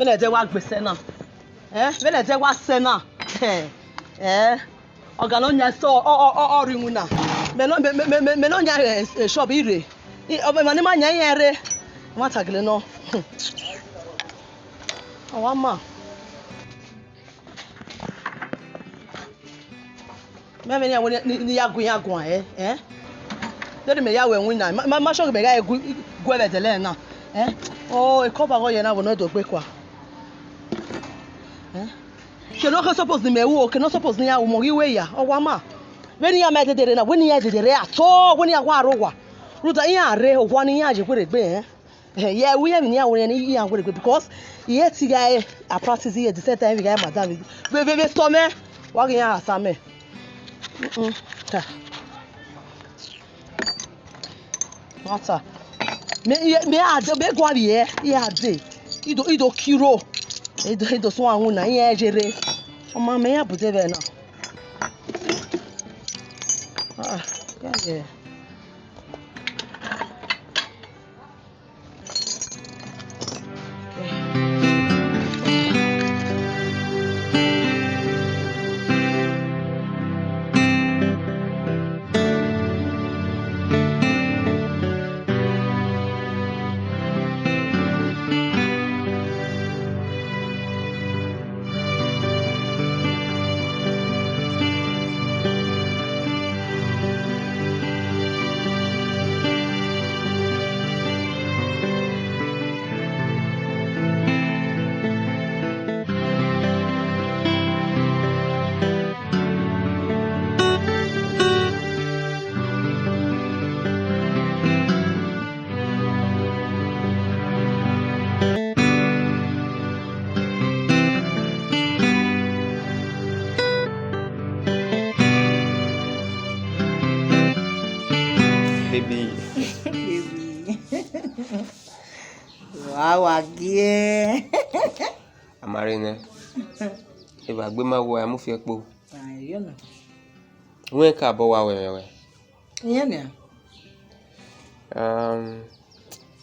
Vele de wa gbese na. Vele de wa se na. Ogano nya so rinwu na. Me no nya shop ire. Mani ma nya ere. Nwata gele no. Awama. Me ni awon ni yagun Dede me ya we nwun na. Ma shock me ga gwele tele na. Oh, e cover go yena wono do gbe kwa. She no suppose me wo, ke no suppose ni ya wo mo we ya. Awama. When ya me dedere na, when ya dedere ato, when ya wa rowa. Ruta ya re ogwa ni ya je kwere gbe Yeah, we have ya we ni ya kwere gbe because ye ti guy a practice here the same time guy madam. We storm wa gen ya asame. Ta. Wata. Me ade be gwa ye ade. Ido kiro. Ido so anwu na ye jere. O ma me ya bude be na. Yeah. Baby. Wow, again. Amarine. If I go my way, I'm off your boat. You know. When can I we? Yeah.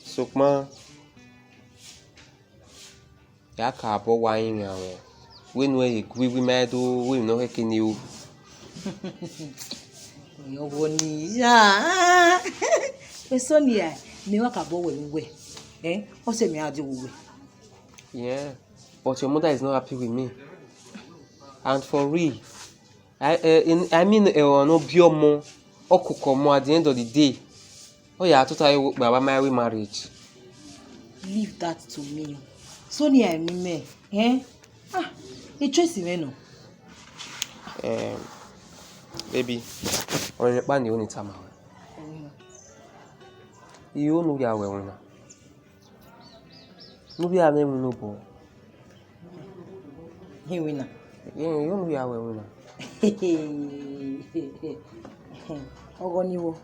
Sukma. Ya ka bo wa yin ya we. When we may do, we know hekin you. Yo boni ya. Sonia, me wa ka bo we. O se me adi we. Yeah. But your mother is not happy with me. And for real, I mean, no biomo, okukomo at the end of the day. Oh yeah, I thought I would marry marriage. Leave that to me. Sonia, me, a choice no. Baby, on your band, you only time. You know your way. No, we are never no boy. He winner. Yeah, you know your way. Ogoniwo,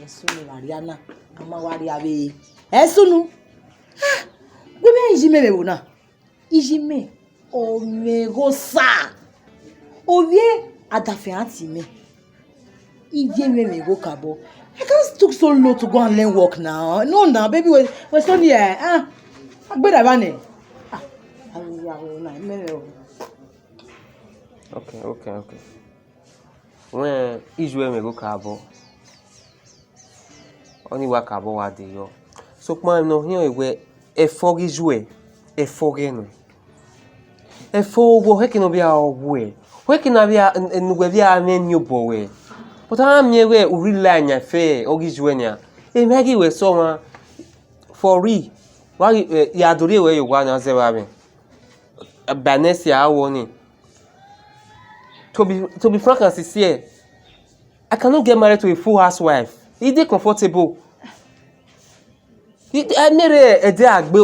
sunu Mariana, ama wari abe. Sunu. We me ijime be wona. Ijime o me go sa. Ovie adafe anti me. Ije me go kabo. I can't took so low to go and learn work now. No, now, baby, we're still here. Agbeda bane. Okay. When Israel me go kabo. Only wa kabo wa de yo. So kuma no here we e fogi jue. E fogi no. E fogo he kino bia ogwe. We kino bia enugwe bia menyu bowe. But I'm here we really anya fe ogi jue nya. E megi we so ma for real. Why ya dori we you wan say wa me. Banesia awoni. To be frank and sincere, I cannot get married to a full housewife. Is it comfortable? I marry a day be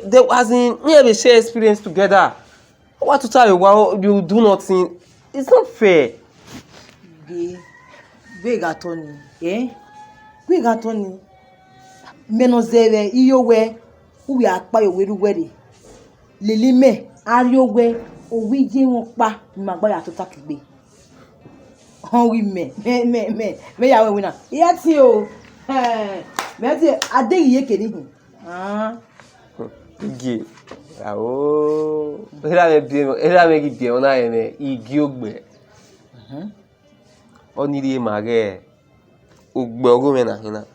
there wasn't never share experience together. What to tell you while you do nothing? It's not fair. We got Tony, We got Tony. Menozere iyowe we akpa yowe ruwere. Lelime ariyowe owije won pa magba ya to takigbe. On we me ya we na. Iya ti o. Meti ade ye keni. Ah. Igi. Awo. Era me gi ona ene igi ogbe. Oniri mage ogbe ogo na hina.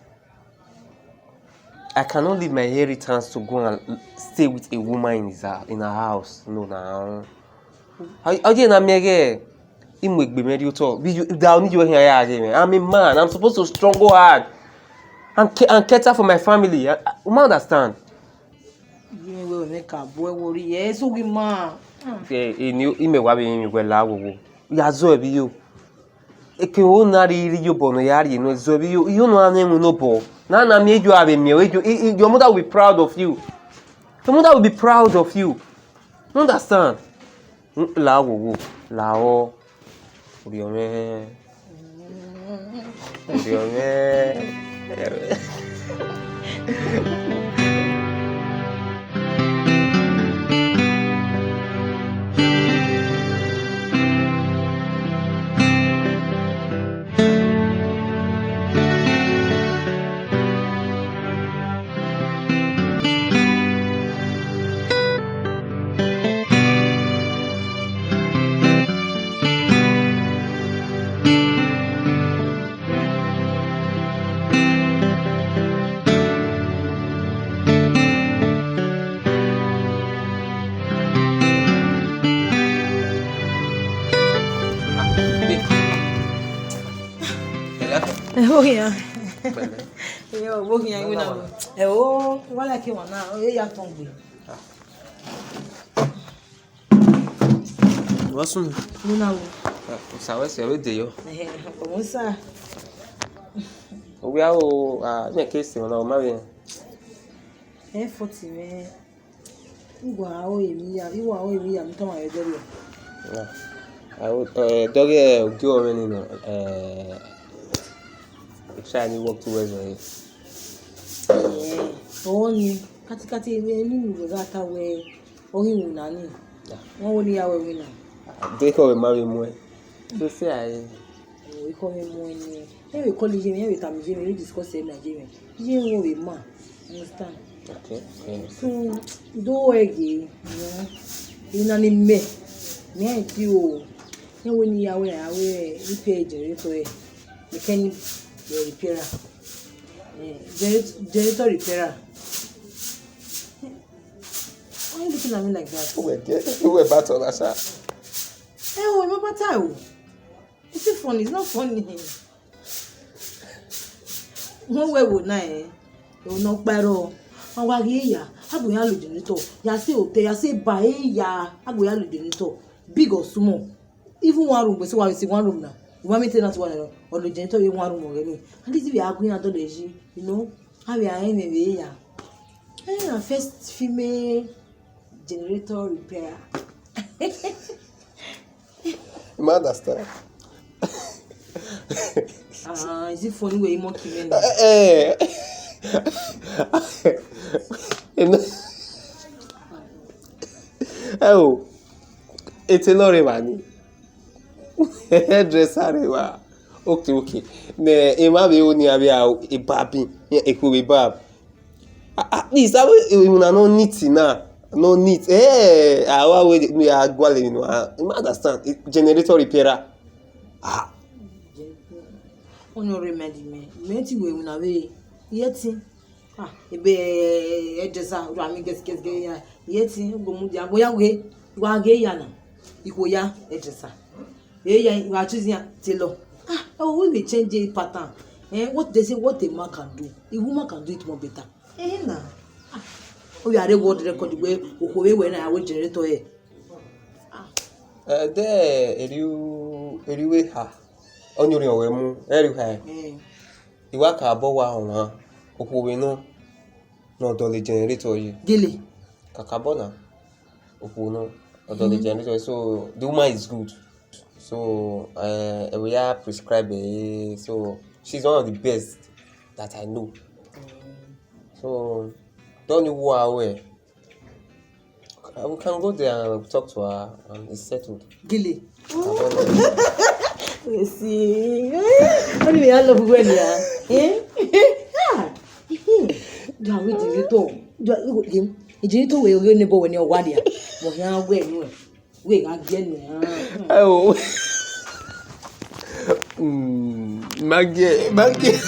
I cannot leave my inheritance to go and stay with a woman in her house. No, now. How do you not make it? I'm a man. I'm supposed to struggle hard and cater for my family. You understand? You will make a boy worry. Yes, so we man. You know, Nana made you have a meal. Your mother will be proud of you. Your mother will be proud of you. You understand? Lao. Oh yeah. Yo, wo yan we na. Wala ke wana. Ya tongbe. What's on? Muna wo. Sawa se we de yo. Como sa? We are me case on o ma be. 40 me. Igwa o emi ya mto ma yedere. I would doge go on no try work towards it. Only katikati ni mu gata we ohin una ni. Won wo ni ya we wina. They call me mo. So say I we call me mo ni. We call you me we tam je me discuss in Nigeria. Je wo we ma. Understand? okay. So do ege, ina ni me ti o. Ye wo ni ya we repair generator e. Mechanic repairer. Generator repairer. Why are you looking at me like that? Who were battle that sir? Oh, my battle. Is it funny? It's not funny. One way would na you knock baro. And why ya? Abu ya lo generator. Ya say hotel, ya say buy ya. Abu ya lo generator. Big or small. Even one room, we say we see one room now. You want me to not one or the generator in one room already. And this we are going at the you know, how we are anyway ya. And first female generator repair. You understand? Is it funny where you mock him? Oh, it's a lorry man. Hairdresser. Okay. Ne, emabe oni abia a baby. E could be bab. At least I will no neat na. No neat. Our way we are gwale, you know. You understand? Generator repairer. Onyo remedy me. Meti we una we. Yeti. Ebe hairdresser. Do I mean get ya. Yeti go mu dia boya we. Wa ge ya na. Iko ya hairdresser. Ya wa choose ya tailor. We will change the pattern. What they say, what a man can do, a woman can do it more better. Na. We are the world record where when I will generator here. There, you ha. On your way, very high. You work above one, we know, not only generator. Gilly. Kakabona, no, not only generator. So the woman is good. So we are prescribed. So she's one of the best that I know. So don't you go away. We can go there and talk to her, and it's settled. Gilly. See, anyway, I love when you Do we do it all? Do him? Ejinito we go neighbor when you wadia. Mo yan we can get me. Oh. Maggie.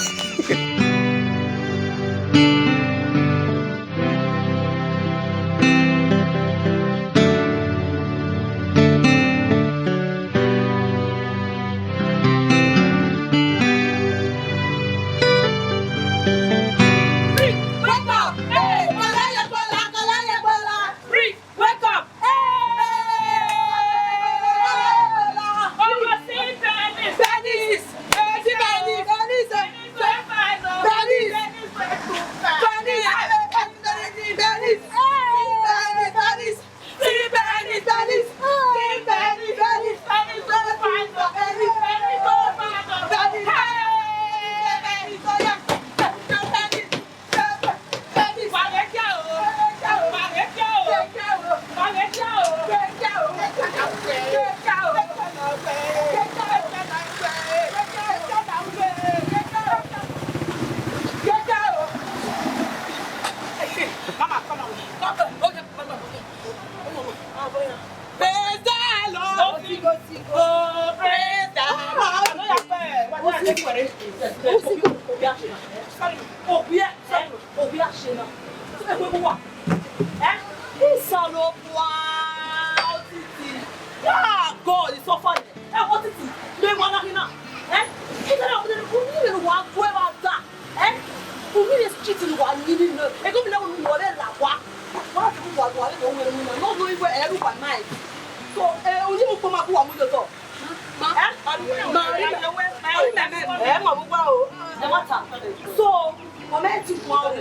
God, it's so funny. Otiti, do you want to know? cheating one needing no. I don't know what what. What not knowing where everyone might. So only come up with the door. So, moment to come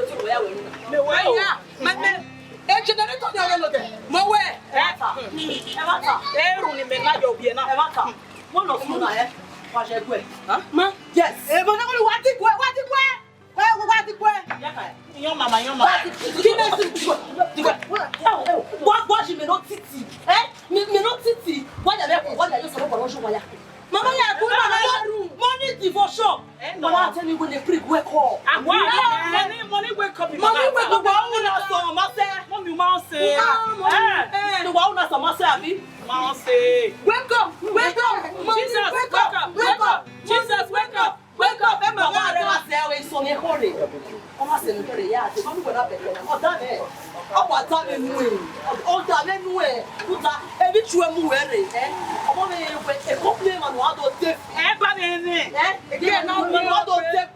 yes. Your mama. What she may not titi. Me not titi. What are you supposed to do? Mama, money devotion. Mama, tell me when they prick wake up. Money wake up. Money wake up. Wake up. Jesus, wake up. Wake up, Emma. Mama say so me hurry. Mama say me hurry. Yeah, mama go na bed. O da me. O wa ta me nu. O da me nu e. Uta e bi tue mu were. Omo me e complain man wa do take. Ba me ni. Again now me wa do take.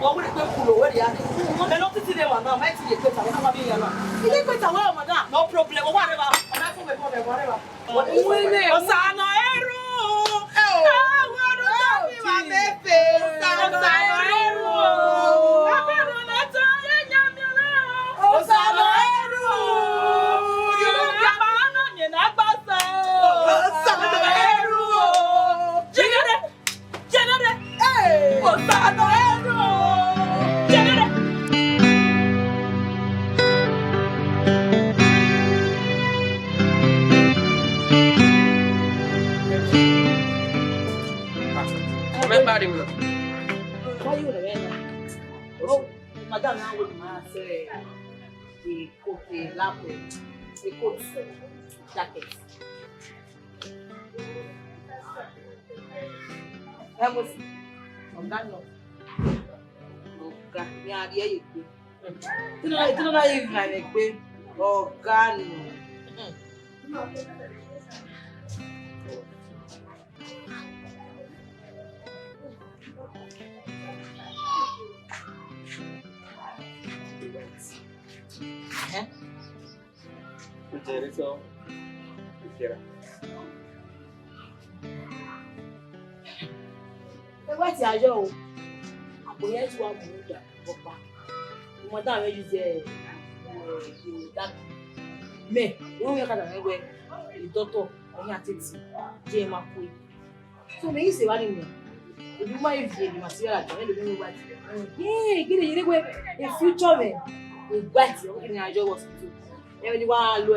No we dey kulo where ya. Me no titi dey man now. Me ti dey peta we na be ya na. You dey peta we madam. No problem. Whatever. Ona fun me whatever. O sa no eru. Madam, now we must say the coat, the lapel, the coat, jacket. That was Ogano. Ogano, yeah, you do. You know, you like me. Ogano. Generator. What are you? I'm going to want to move that. Madam, I use that. Me, you know, the doctor, I have to see Jema. So, me say what you if you might use the material, I don't know what. Yeah, get it. In future, me, we bet you in our job hospital. Everyone low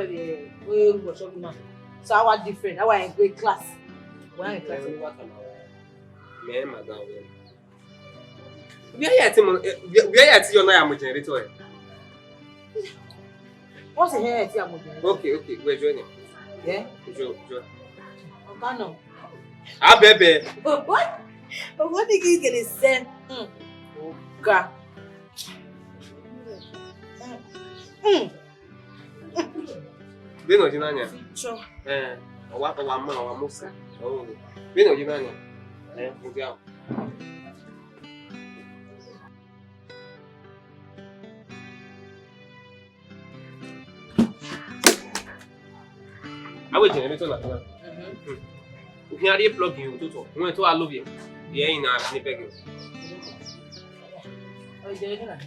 we work man. So our different. Our in great class. When in class. Me madam. We are yet you na am generator. What's the hair? Okay, we're joining. Yeah? Join. No. Ah, baby. What? But what did you get to say? Okay. Bino jinanya. Sure. Wa musa. Oh. Bino jinanya. Ndio. Awe generator na tana. Ukinya dey plug in to. Wọ́n tó a love you. Ye ina ni pegi. Oh, generator na.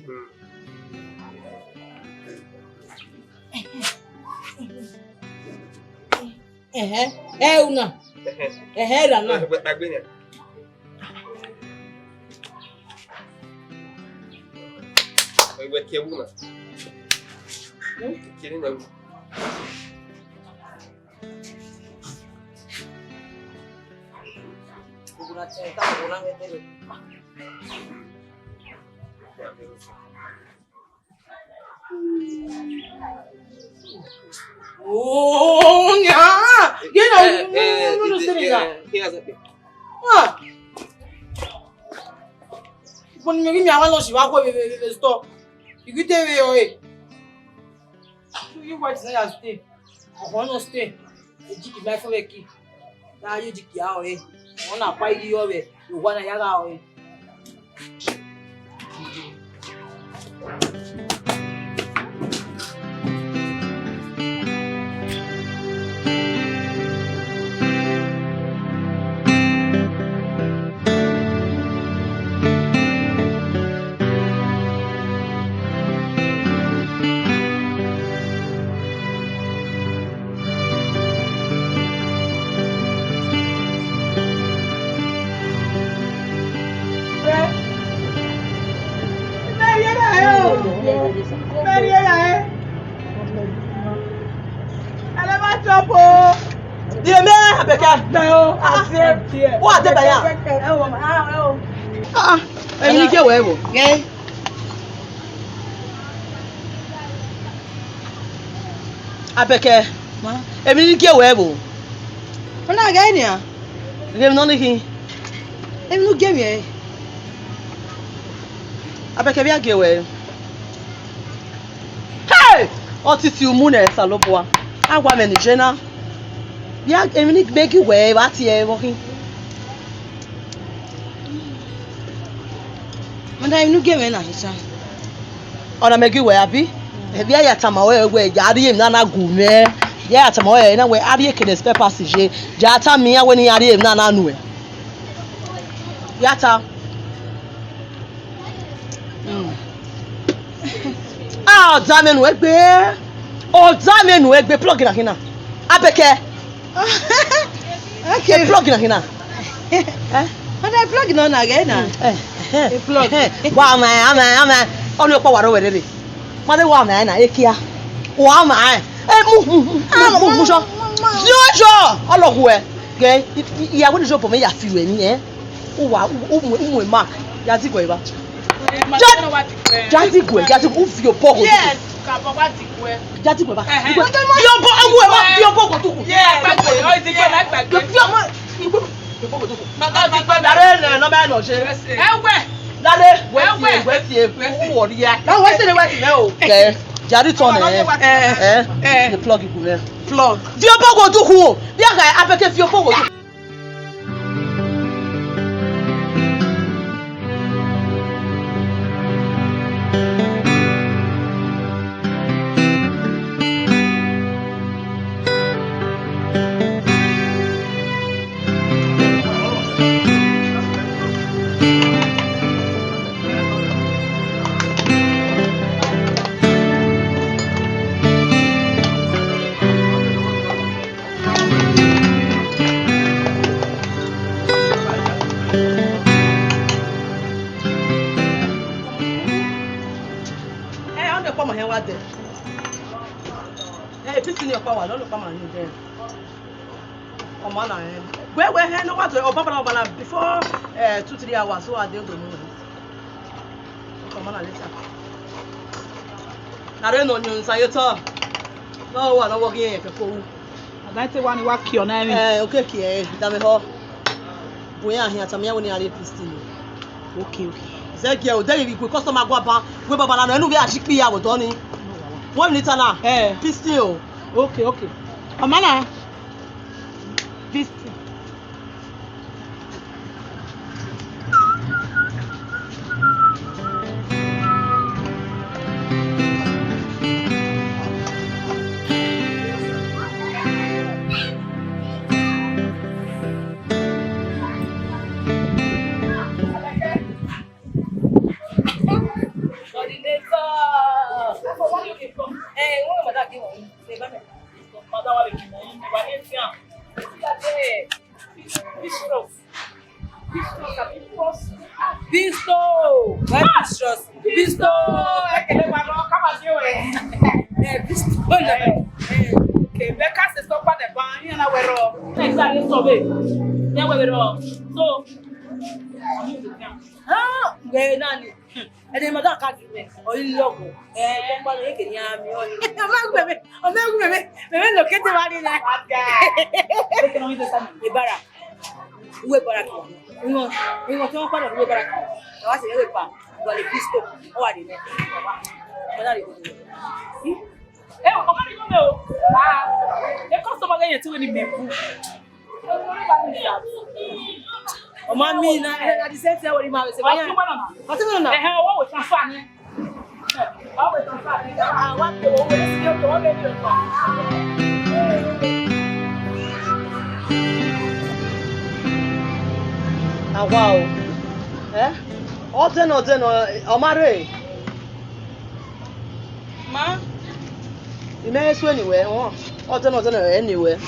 Una. Era na. Gbagbe ni. Wewe kebu na. Kini na. Oh, yeah. You know, Here's a bit. When you give me a lot, you walk away with the store. You get away. You watch the stay. I want to stay. You keep my phone key. Now you keep your way. I want to buy you away. You want to yaga away. Abeke. Emi ni ke webo. Ona ga ni a. Game no ni kin. Emi no game e. Abeke bia ge we. Hey! Otiti umu na salobwa. Agwa me ni jena. Bia emi ni begi we ba ti e wo kin. Manda emi no game na hisa. Ona megi we abi. Bia ya tamawe we jari em na gume. Ya tamawe na we ari ke spare passage. Jata mi ya we ni ari em na nu e. Yata. Ah, damenu egbe. Oh, damenu egbe plug na kina. Abeke. Okay, plug na kina. But I plug no na again na. Plug. Wa ma. Onu po waro werere. Mother wa ma na ekia. Wa ma. Mu so. Jojo. Olohu e. Ge, ya we jo po me ya fi we ni e. Umu mark. Ya ti gwe ba. Jati gwe ufi your pogo. Yes, ka papa ti gwe. Jati gwe ba. Your pogo to ku. Yeah, gbagbe. O ti gwe like gbagbe. Your pogo to ku. Maka ti gwe dare no ba no se. Ewe. Dare we tie wo ri ya. Na we se le we ti me o. Okay. Jari turn the plug iku me. Plug. Fi your pogo to ku. Bi aka Abeke fi your pogo to. Before 2-3 hours, so I don't know. Come on, later. Are no nyun sa yeto. No wa no wo ge pe ko wu. Adante wa ni wa ki ona mi. Okay ki da me ho. Boya hin atamya woni are pistin. Okay. Zeki o dey we customer go ban we baba na enu be ajipi ya wo do ni. 1 minute na. Pistin o. Okay. Amana. Pistin. Wow. Odeno, Omare. Ma? You may as anywhere. Odeno, anywhere.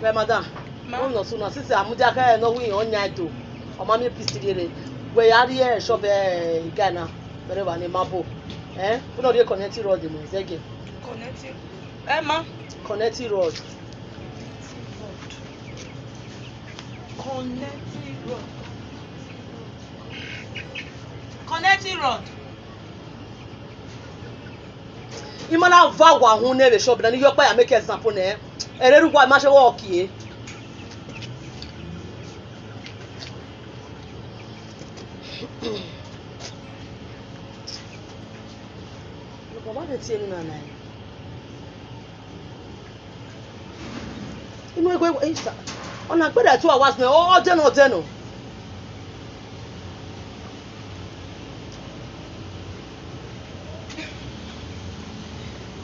Well, madam. No sooner since Amudaka no we on Yato. Or mammy pistil. Where are you shop Ghana? Wherever in Mabo. Put on your connecting road in Zegi. Connecting. Emma? Connecting road. Connecting road. Imana vawa hu ne be shop na ni yo pa ya make example na ereru kwa ma se work ye. Look what they tell me na. Inu egwe Insta. Ona gbe da 2 hours na o deno.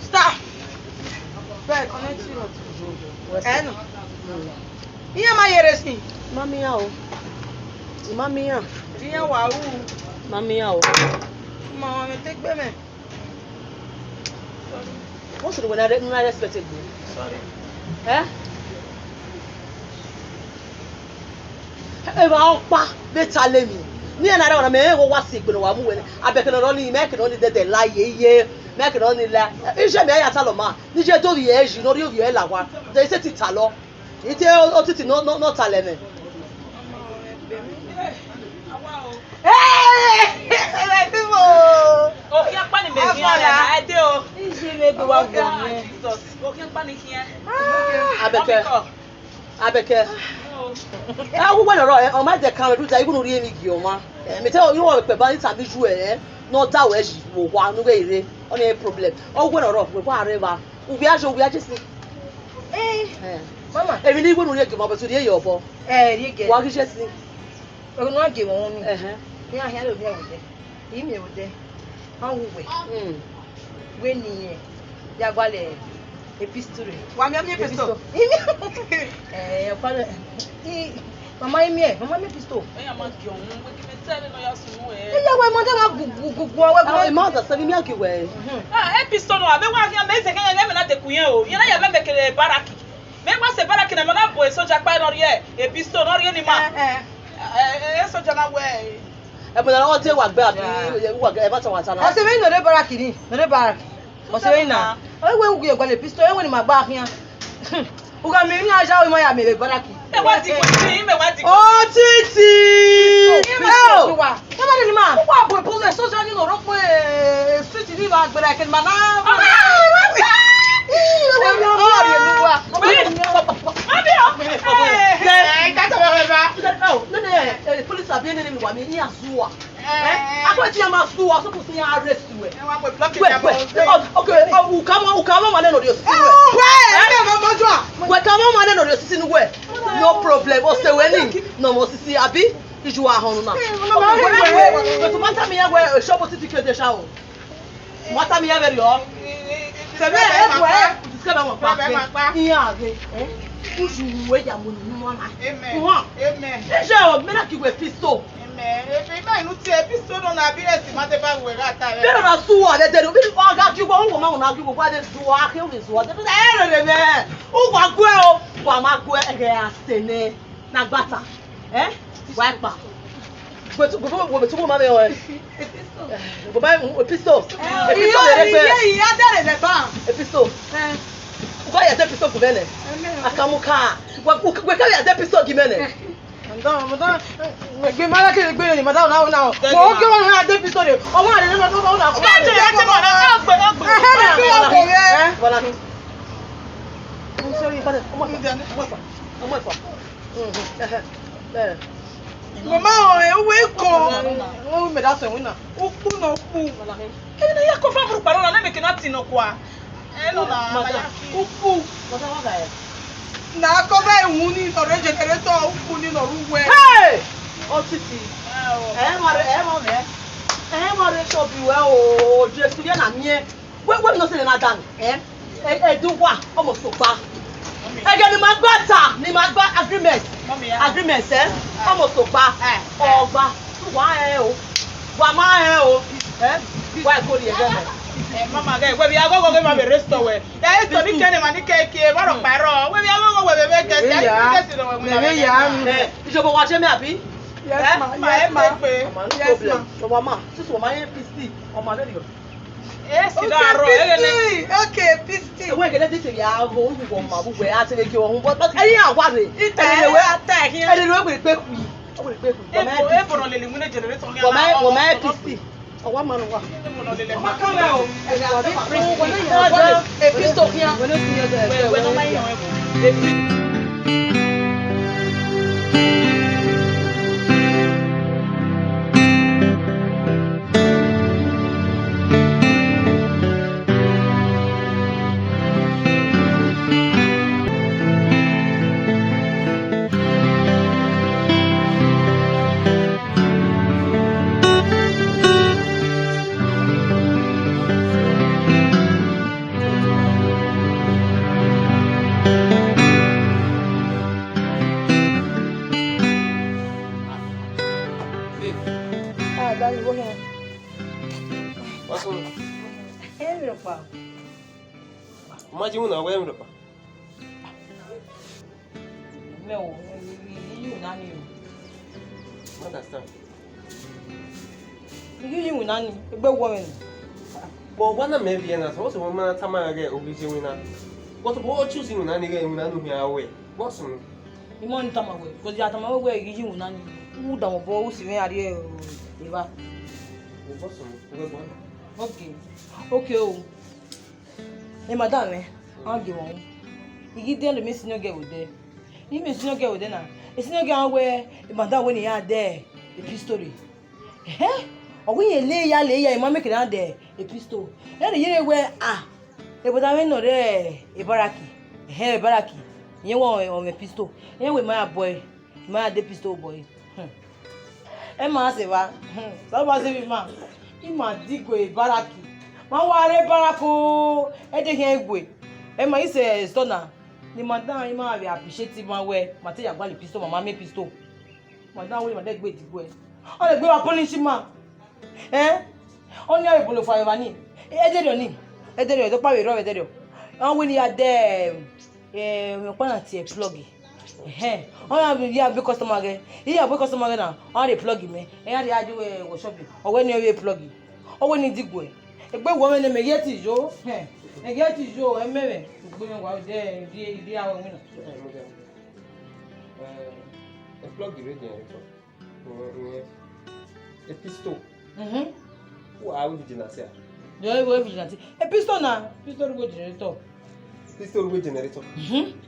Stop. Bẹ́ẹ̀ connecting road. Enu. Iye ma yere si. Mami ya o. Mami ya. Iye wa wu. Mami ya o. Ma wa me take me. What should we not respect it? Sorry. Eba opa beta le mi ni na ra me wo wa si gbenu wa mu we abeke no ni me ke no ni de la ye me ke no ni la ise me ya ta lo ma ni je do bi e ji no ri o bi e la wa de se ti ta lo ite Otiti no ta le me people O ki apa ni me fi ara e de o ise me gbe wa go ni o ki apa ni ki abeke wo wa ro o ma de kan ru ja igun ri emi gi o ma me tell you wo pe ba ni tabi ju no da we ji wo wa nu we ire o ni problem o wo ro we kwa river ubi aje si mama emi ni igun ri egi ma be so ri eyo obo ri ge wa ki se si o no ge won mi ni ahia lo mi e wo de mi e wo de ma wo we ni ya gwale epistole wa mi epistole kwale mama mi pistol e ma ki ohun we ki me tele no ya sunu iya we mo da gugu we ma da se mi aki we epistole no abe wa ki me se kenya me na te kuyen o yen na ya me kele baraki me kwa se baraki na me na boy soja pa no rie epistole no rie ni ma soja na we e bo na o te wa gbe abi wa e ba ta wa ta na o se me no de baraki ni no de baraki o se na o we ugu ye gwale pistol e woni ma gba ahia uga mi ni aja o mo ya me baraki Me wa di kwesi, me wa di. Otiti. Oh, Come on, man. What boy pull the social you know rock street ni ba gbera ken mana. Police are being in one in Azua. I got you my school, I supposed to arrest you. Okay, come on, man, no, no problem. What's the wedding? No more to see Abby. You are home now. But to matter me, I wear a shop of ticket the shower. Matter me, I very all. Amen. Déjà, maintenant qui veut pisto. Amen. Et puis moi, nous tiens pisto dans la vie, c'est ma débat où elle a ta. Pero na sua, de ter, vi o ga ki wo ngo ma na ki wo ba de sua, ke o de sua. De de me. O gwa gwe o, gwa ma gwe e ga sene na gbata. Wa pa. Go betu mo ma me o. Go ba pisto. Pisto de repe. iya dare le ba. Pisto. Go ya de pisto ku bene. Akamuka. Gwe ka ya de pisto ki bene. Madam, gbe mara ke gbe ni madam now. Mo ke won ha de pisto de. O wa de no na. Voilà. I'm sorry, but Mama o we ko. O me da so wina. O ku no ku. Ele ia comprar pro parou na me que na tino kwa. Elo na. O ku. Madam wa ga ya. Na ko ba ehun ni no re generator o ku ni no ruwe. Hey! Otiti. Mo re so bi we o Jesu ye na mi e. We no se na dan. Eduwa omo so pa. Ege ni ma gba agreement. Agreement omo so pa. Ogba. Wa o. Wa ma o. Wa ko ri ege me. Mama ga we bi agogo ge ma be restore we. Ya esto ni kene ma ni keke wa ro paro. We bi agogo we be ke si no we na. Ijobo wa je me abi? Yes ma. Yes ma. So mama, sis wo ma ye PC. O ma le yo. Si da ro e ne. Okay, pisti. We get this ya ho wu wo ma bu we a se ke wo but eyin awa re. Ite we attack here. Eri lo gbe pe ku yi. O gbe pe ku. E boro le mu ne generator ni Wo ma PC. O wa ma no wa. Ma come o. E pisto kia. We no mai yo. Imagine una we mro pa. Meu, you nani you. Understand? You nani, egbe woman. But one me be na so so ma tama ge obiji wina. What bo choose una ni ge una no hia we. What's no? You want tama we, because ya tama we you nani. Who da mo bo si me ari e eva. What's no? We bon. Okay o. Madam I'll give one. You give them the missing girl with there. You missing girl with there now. It's not girl where madam when you are there, a pistol. Or when you lay ya, mamma make it out there, a pistol. Then the year where a madam no there, a baraki, a baraki. You want on a pistol. Anyway, my boy, my de pistol boy. Emma say, somebody say, man, you might dig with baraki. Ma ware barako e de hen egwe e ma ise stona ni madam ima we appreciate ma we ma te ya gba le pistol mama me pistol madam we ma de gbe digbo e o le gbe wa punish ma o ni e bolo fa eva ni e de do to pa we ro e de do an we ni ade me pa na ti e plug o ya be customer ge ya be customer ge na o dey plug me e ya dey aju we shop o we ni we plug o we ni digbo e egbe wo me me yeti jo ememe gbe wa de di awon mi na plug the generator. A pistol. Who are we vigilance here? You go vigilante. A pistol na. Pistol go generator. Pistol with generator.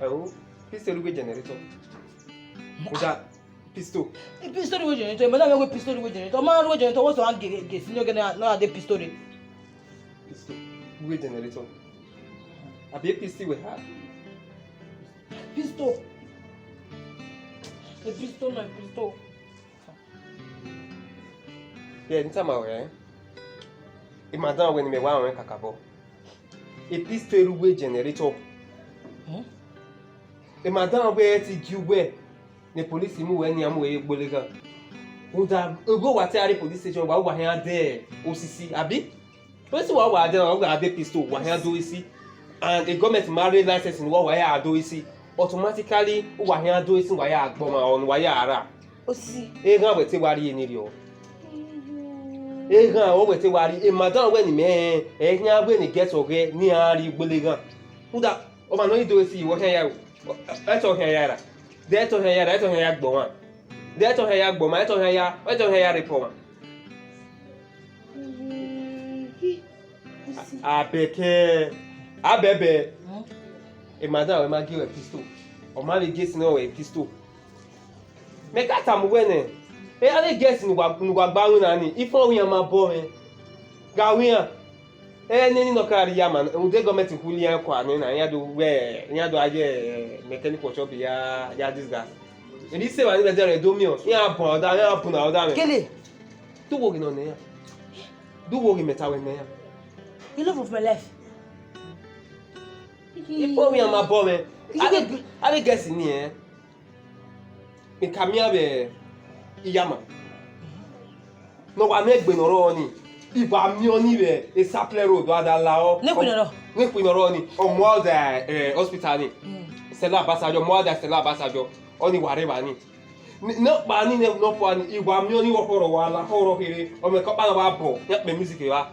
Oh, pistol with generator. Oga, pistol. A pistol go generator. Madam go pistol go generator. Man go generator. What's one get senior get na dey pistol. Pistol with generator. Abi pistol we have. Pistol. A pistol na pistol. Yeah, nta ma we. Imagine when me wa wen kakabo. A pistol with generator. Imagine we ti juwe. The police mu we ni amu we gbolega. Oda go wa ti ari police station wa here there. Osisi abi. Police wa there wa ade pistol wa here do isi. And the government married license in wa here do isi. Automatically wa here do isi wa here agboma on wa here ara. Osi. E gan we ti wari eni ri o. E gan o we ti wari e madam we ni me e yan we ni get oge ni ari gbolega. Oda o ma no do isi wo here ya. E to here ya. De to here ya, to here ya gboma. De to here ya gboma, to here ya report. Abeke. Abebe. E madam we ma give a pistol. O ma le guess no a pistol. Make that am wene. E ale guess ni wa gba na ni. Ifo wi ma bo me. Ga wi an. E ni no kari ya man. U de government huli an kwa ni na ya do we, ya do aje mechanical shop ya this guy. E di se wa ni be there do mi o. Ya pon na oda me. Kele. Do wo gi no ne ya. Do wo gi meta we ne ya. You love of my life. Ifo wi ma bo me. Ale guess ni eh. Mi kamia be iyama. No wa me gbe noro ni. Iba mi oni be e Saple road wa da la o. Ne kunoro. Ne kunoro ni. O mo da hospital ni. Stella Basajo mo da Stella Basajo. Oni whatever ni. No pa ni no po ni iba mi oni wo horo wa la horo here. O me ko pa na wa bo. Ya pe music wa.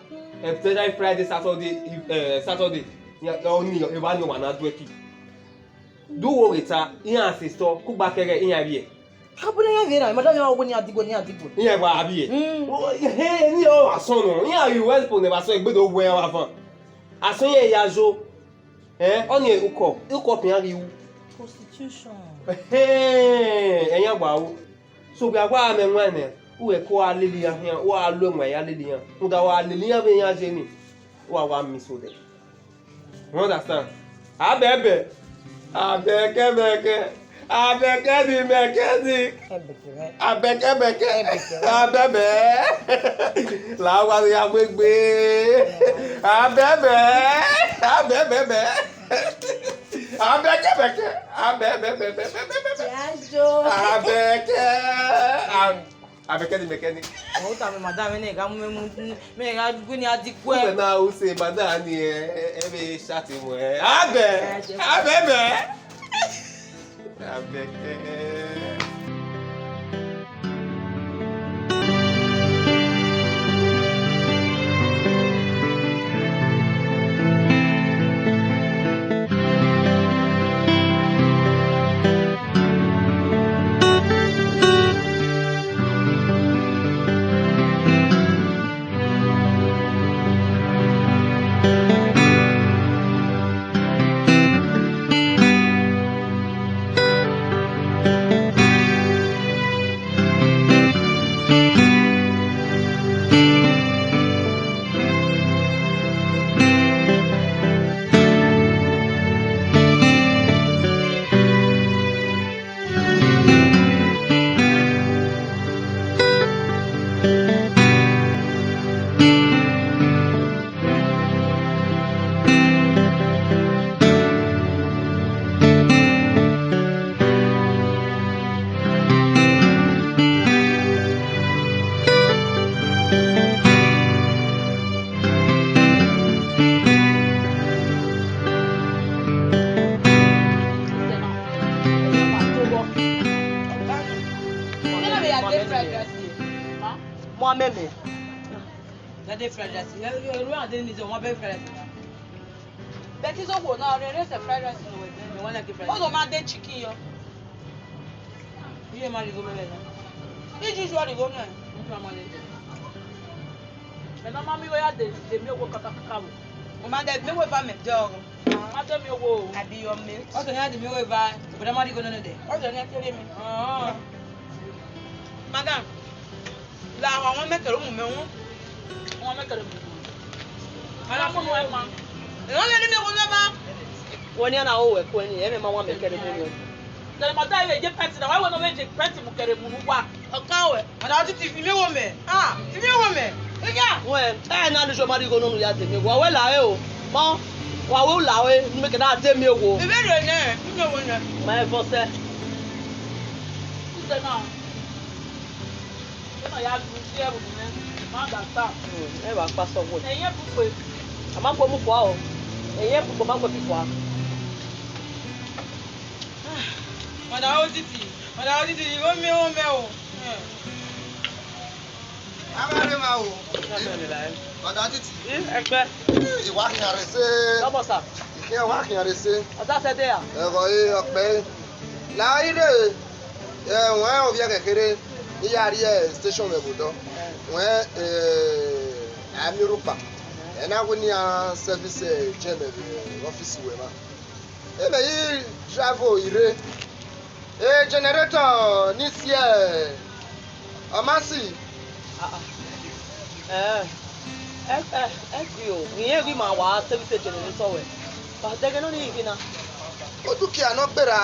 Friday, Saturday. Ya oni e ba ni wa na do eki. Do wo reta yan sister ku gba kere yan bi e. Kabuna ya vera, madam ya ogoni adigbo ni adigbo. Yan gba abi e. He ni o ason no. Yan you well for never so egbe do wo yan wa fan. Ason ye ya jo. Oni uko pin ari wu. Prostitution. Yan gba wo. So bi agba me nwane. U e ko alili yan, wa lo nwa ya alili yan. U da wa alili yan be yan je ni. Wa mi so de. You understand? Abebe. Abeke. Abeke di mechanic. Abeke. Abebe. La wa ya gbegbe. Abebe. Abeke. Yajo. Abeke di mechanic. O ta me madam ne ga mu me ga guni adigbo. Well now who say madam ni be chat mo Abebe. Abeke. Moi même. La des frères là. Le roi a donné des on va faire. But it's all now. The rest of fried rice. Me wanna give All of my dead chicken yo. Iye ma ligo mele na. Iji ju ligo na. Mtu ma le. Na mami go ya de mi owo kaka kaka wo. O ma de me we ba me dog. Ma de mi owo. Abi your mate. O so ya de me we ba. But ma ligo no de. O so ya kere mi. Madam. La àwọn mekere mu me won. Wọ́n mekere mu. Ala mo no e ma. Wọ́n le ni me won ba. Wọ́n ní ana o we ko ni e me ma wa mekere mu ni. Tẹ̀lé màtá ìwé jẹ́ pẹ́ntì náà, wáyé wọn náà jẹ́ pẹ́ntì mú kẹrẹ mú wá. Ọ̀kan wẹ̀. Ọ̀dà ọtí ti fi mí wọ̀ mẹ́. Ti mí wọ̀ mẹ́. Ẹ̀yà. Wọ́n ẹ̀ na ni so ma di go nunu ya te mi. Wa we la e o. Mo wa we la we ni me ke na te mi wo. Ìbéèrè náà, mi ò wọ̀ náà. Ma e fo se. Ṣé náà? Ṣé náà yá ju sí ẹ̀rù nìyẹn? Má gbà sá. E wa pa so wo. Ẹ̀yẹ́ púpọ̀. Ama ko mu kwa o. Eye ko ma ko fi kwa. Ọ̀dà Otiti, ìwọ mi ò mẹ́ o. Amẹ́rin máa wò. Ọ̀dà Otiti. Ẹgbẹ́. Ìwà kìnyàrá ṣe. Lọ́bọ̀ sà. Ìkẹ́ wà kìnyàrá ṣe. Ọ̀sá ṣe dé à. Ẹ̀rọ yìí ọ̀pẹ́. Láyé dè wọ́n ò bí ẹ kékeré níyà rí ẹ̀ station rẹ̀ bùdọ́. Wọ́n àmìrúpa. Ẹ̀ náà wọ́n ní à service jẹ́ ọ́fíìsì wẹ̀ ma. Ẹ̀mẹ̀ yìí travel ìrè. Generator ní sí ọmásì. Exco ìyẹn rí màá wá service generator wẹ̀. Bàtẹ́gẹ́ náà ní ìgbìnà. Ó dúkìá náà gbéra.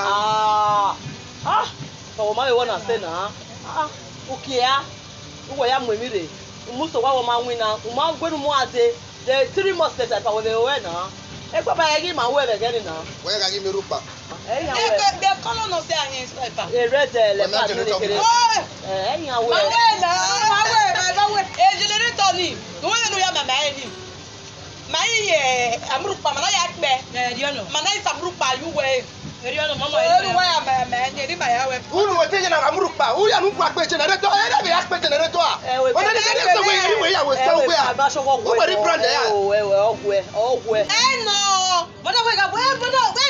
Ọwọ́ máa wọ́n náà ṣe náà. Òkèá wọ́n ya mú èmi rè. Mùsùlùmí wọ́n máa ń wí náà. Mùmá gbẹ́nu mú àdé. The 3 months later, I will be aware now. E papa ya gi ma we be gani na. Wọ́n yẹ ká yí mi rúpa. E yan we. Be kọ́lọ̀ náà ṣe àyìn sniper. E red le pa ni kere. E yan we. Ma we. E generator ni. No we no ya mama e ni. Ma yi amrupa ma na ya pe. Na ri ono. Ma na isa amrupa yu we. Ri ono mama e. E wa ya mama ni ri ma ya we. Unu we te na amrupa. U ya nu pa pe generator. E na be ya pe generator a. Wọ́n ní generator we ri we ya we so we a. O we ri brand ya. Ogwe. E no. Bodo we ga we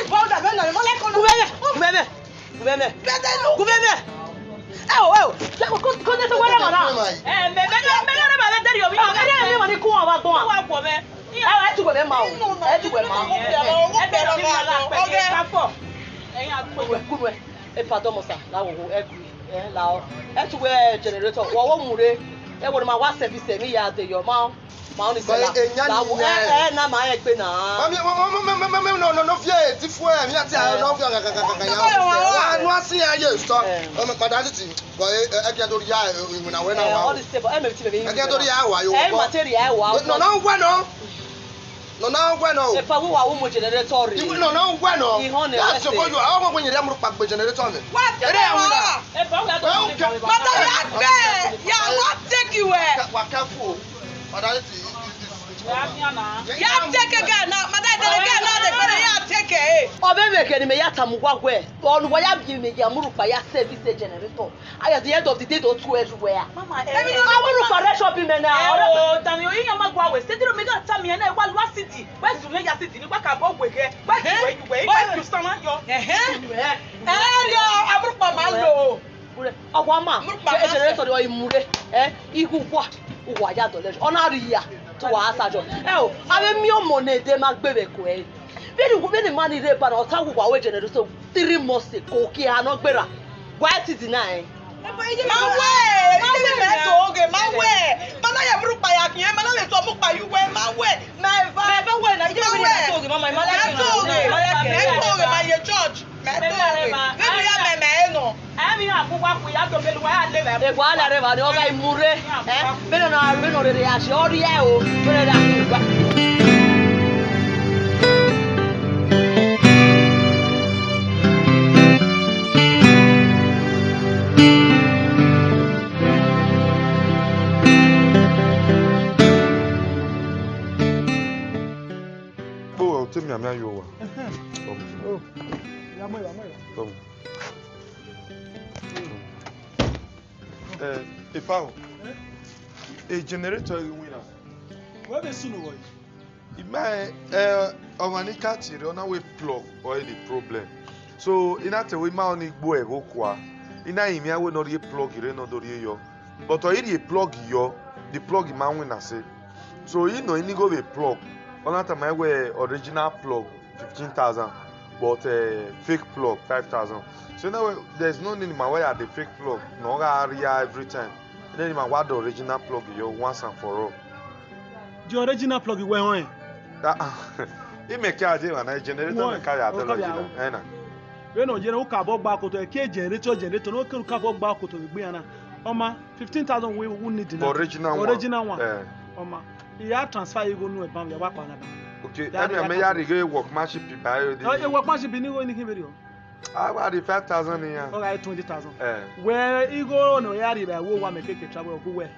powder be na mo le kono. Kubeme. Ewo. Se ko ne to wala mara. Me na ba be dari obi. Me ma ni ku wa ton. Wa po me. E tu gbe ma o. E tu gbe ma. E be ro mi la pe ke ka po. Ẹ̀yin àpò. Kunwe. E pardon mo sa. La wo e ku. La o. E tu we generator. Wo mure. E wo ma wa service mi ya de yo ma. Ma oni se la. La wo na ma e pe na. Mami no fie ti fu e mi ati a no fie kaka ya. Wa no asi aye so. O me padà Otiti. Ko e ke do ya ìwùnà we na wa. All the stable e me ti be. E ke do ya wa yo. E material wa. No bueno. E pa wo wa wo mo generator re. No bueno. Ya so ko yo awon ko yin re mu pa pe generator mi. Wa tere wa. E pa ga to. Mata ya pe. Ya wa take you where. Wa careful. Padà Otiti. Ya take again now. Mata tere again now de pere ya take e. Obe me ke ni me ya tamugwagwe. Onu wa ya bi me ya murupa ya service generator. At the end of the day don't go everywhere. Mama I want to for shopping me now. Oh, tani o yin ma gwa we. Se diro me ga ta mi na e wa Lua City. Where do me ya city ni kwa ka bo gwe ke. Where you stand yo. Yo amrupa ma lo. Ọgwa ma. Generator do imure. Ihu kwa. Uwa ya dole. Ona ri ya. To wa asajo. O, ave mi o monede ma gbebe ko e. Beni mani re pa na otagu kwa we generator 3 months ko ki ana gbera. Why city na e? Ma we. Mana ya amrupa ya kiyen, mana le to amrupa yu we ma we. Me we na ije me na to mama ma la ki. Ma ye church. Ami na akwa ku ya do melu wa ya le ba. E kwa la re ba ni o ga imure. Beni na re no re ya se ori e o. Beni da ki gba. Tell me, I'm not your if I a generator winner. Where the soon away? It may on a way plug or any problem. So in that way, my only boy go qua ina imi awe no re plug ire no do re yo but o iri plug yo the plug ma win ase so you know ini go be plug on that my way original plug 15,000 but fake plug 5,000 so now there's no need my way at the fake plug no area every time then my what the original plug yo once and for all The original plug you went on. that it make charge when I generator make carry at original na We no jere uka bo gba koto ke generator no ke bo gba koto gbe yana. Oma 15,000 we need na. Original one. Oma. Ya transfer you go no e bam ya wa pa na ba. okay I mean ya dey workmanship by the Oh, workmanship ni go ni kin video. I the 5,000 here. Okay, 20,000. Where you go no ya dey wo wa make ke travel go where.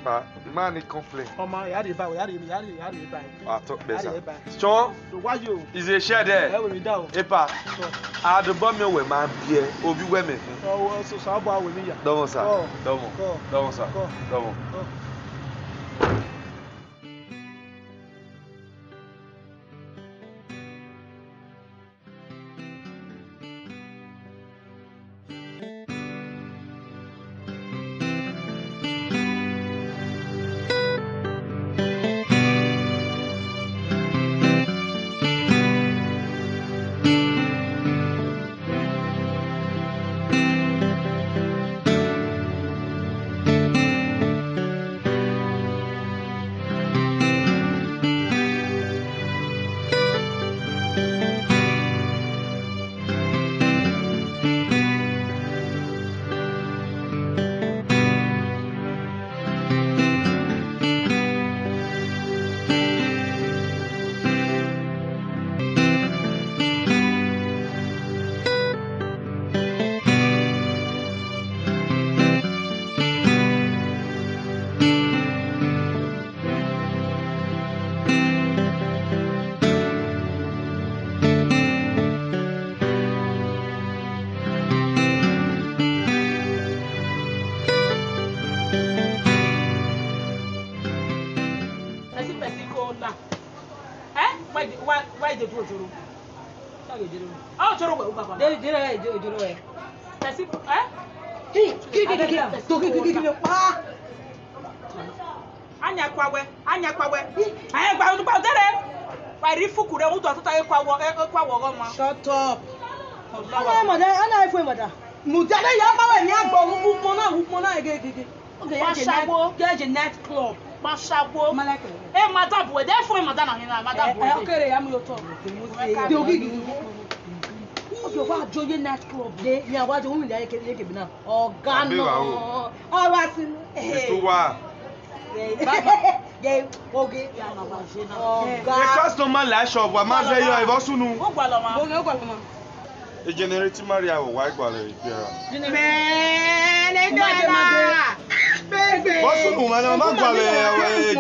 The man is complain. Oma ya dey buy, ya dey buy. I talk better. Sean, So why you? is a share there. E we down. Epa. I the bomb me we man bie, obi we me. Oh, so abo we me ya. Domo sir. Domo. Go. Domo sir. Go. Domo. Why they do Joro? Oh, Joro, Baba. They Joro. That's it. Anya kwawe. Aya gba onu ba dere. Wa ri fuku re wo to ta kwawo go ma. Shut up. Ana ifo mada. Mudade ya ba we ni agbo mo na ege. Okay, ya je net club. Mashawo. Eh, madam, we there for madam na madam. Okay, ya mu yo talk. De ogigi. Okay, wa joye net club de ni awa jo mi yeke bi na. Oga no. Awa sin. Mr. Wa. Ge oge. The customer la shop wa ma ze yo e bo sunu. O gba lo ma. O gba lo ma. E generate Maria o wa igba le repair. Boss no man ma gba le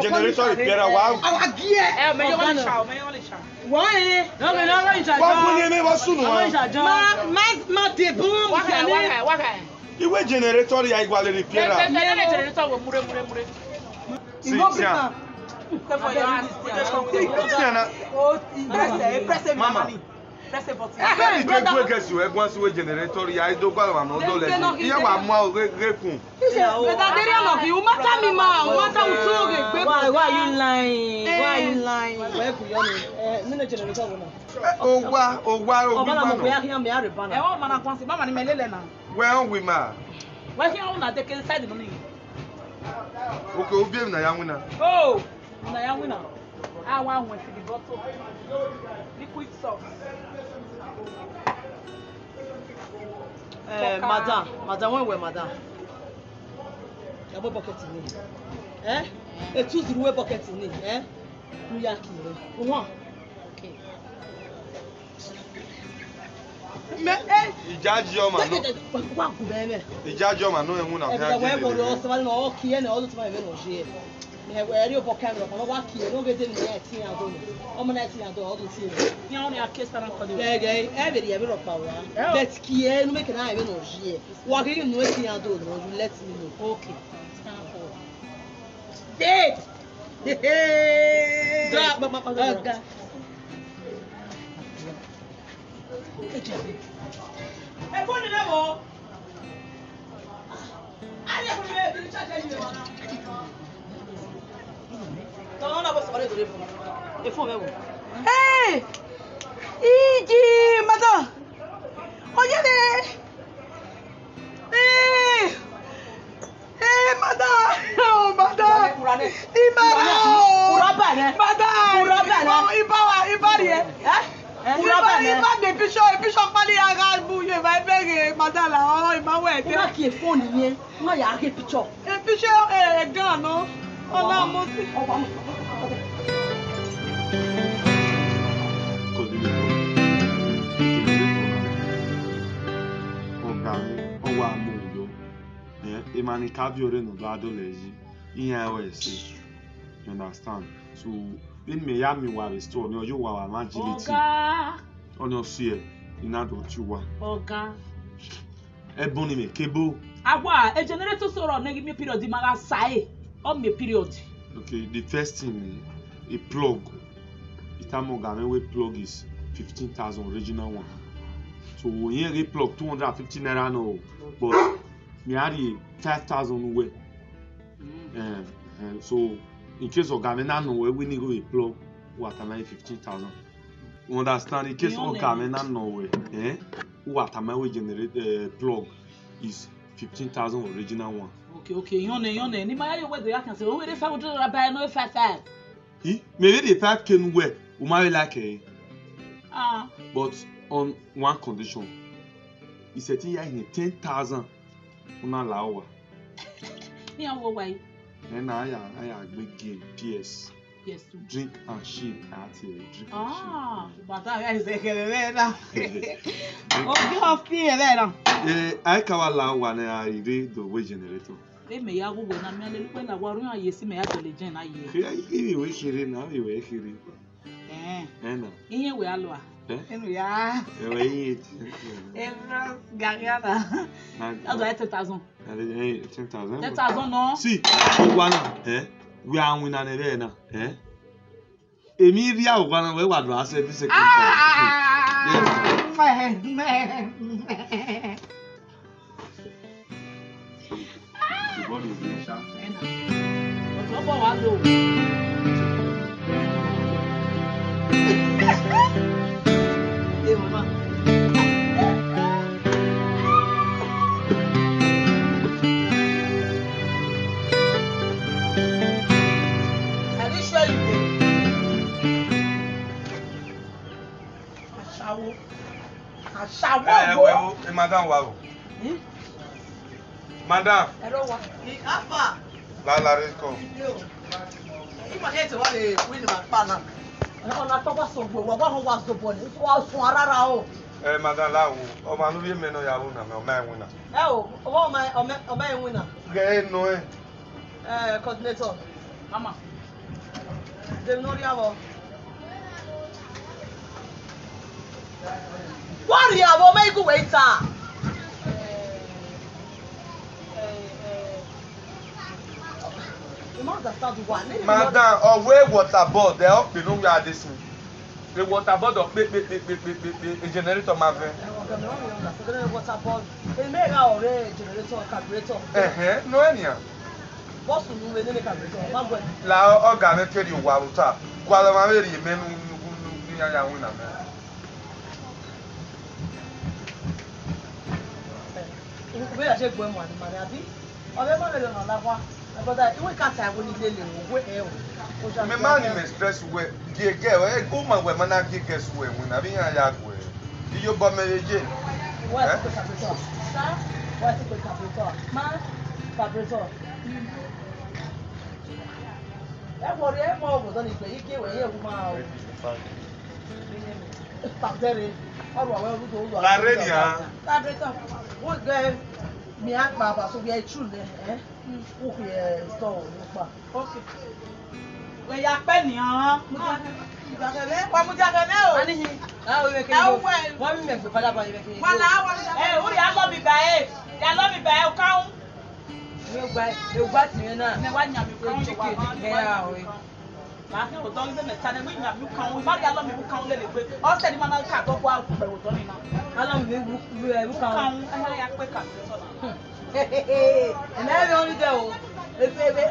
generator repair wa. Awa gie. Me yo le cha. Why? No, me no go cha. Wa kunye me boss no Ma de boom. Waka. Iwe generator ya igba le repair. Generator we mure. Si tiens. Press Mama. Press a button. Hey, you guys you egwan si we generator ya do gba ma no do le. Iye wa mu o rekun. Why you lying? O wa o bi ma no. E won mana kwansi mama ni melele na. Where we ma? We here on na take inside the money. Okay, obi na ya nwina. Oh, na ya wina. I want to the bottle. Liquid sauce. Madam, when we madam. Yabo bucket ni. E tu zuru bucket ni, Nu ya ki re. Won. Okay. Me Ijaji o ma no. Wa ku be me. Ijaji o ma no ehun na E we go do so na o ki e na o to ma me no je. Me we ri o po camera ko wa ki e no ge de ni e ti an do. O mo na ti an do o do ti e. Ni on ya kesta na ko de. Ge e be ri e be ro pa wa. Bet ki e no me ke na e be no je. Wa ge no e ti an do no you let me know. Okay. Stand for. Date. Hey. Oga. E phone ni wo. Hey! Iji, madam. Oye le. Madam. Oh, madam. Madam. Ibari. Iba de bishop pali aga buye vai bege madam la o imawe de. Ina ki phone yẹn, ma ya ke picture. Bishop gan no. Ola mo si. Imani kabiore no lado leji ios you understand so in me ya mi wa restore no you wa agility on your see ina do tiwa Oga ebony me kebo agwa a generator so run give me period di mara sai on me period. Okay, the first thing a plug itamoga we plug is 15,000 original one so when you plug 250 naira no but me had 5,000 way. So in case of Gamena no way, we need to go a plug what am I 15,000. You understand? In case of Gamena no way, what am I we generate plug is 15,000 original one. Okay. Yone. Ni maya we do can say we dey 500 buy no 55. Maybe the 5 can wear. We might like but on one condition. He said he had 10,000. Una lawa. Me and why? And I big game PS. Yes. Drink and shit. Drink But I is a now. Oh, you have fear there. I kawa lawa na I read the way generator. They may have when I'm when I worry I yes me at the legend I hear. You we hear now, you we hear. In we alwa. Yeah. Gagana. That's 10,000. 10,000. 10,000 no. See, one we are winning an Emilia one way what I said this second. Madam, wow. Madam. Hello, what? Alpha. La Exco. You might get to what they win my partner. On a top of so good. What was the body? It was for Arao. Madam Lau, or Manuvi Meno Yavuna, no man winner. Oh, my winner. Gay no. Coordinator. Mama. They know the what you have make you wait, sir? Madam, away water board, they help you know we are this. The water board of the generator, my friend. Water board. They make our generator, carburetor. No, any. What's the new carburetor? La organ tell you water. While I'm very men who we are just going one, Manabi. Or the mother on Lava. But I can't have when you live. My man is stressed with dear girl, a woman where man I get away when I mean I yard way. Do you bomb me again? What's the capital? What's the capital? Man, capital. That was the more was on his way. He gave away a woman. Factory. La Renia. What girl? Me and Baba, so we are true, eh? Who store? Okay. We are penny, huh? What would you have now? One minute, the father by the way. 1 hour. Hey, who you love me by? You love me by account. You got me now. And one yam you can't get Don't even tell me you can't. But I love me who can't let it go. All said, man, I'll cut off while we're doing now. How long will you I quick. Ẹ̀mẹ́ only there o.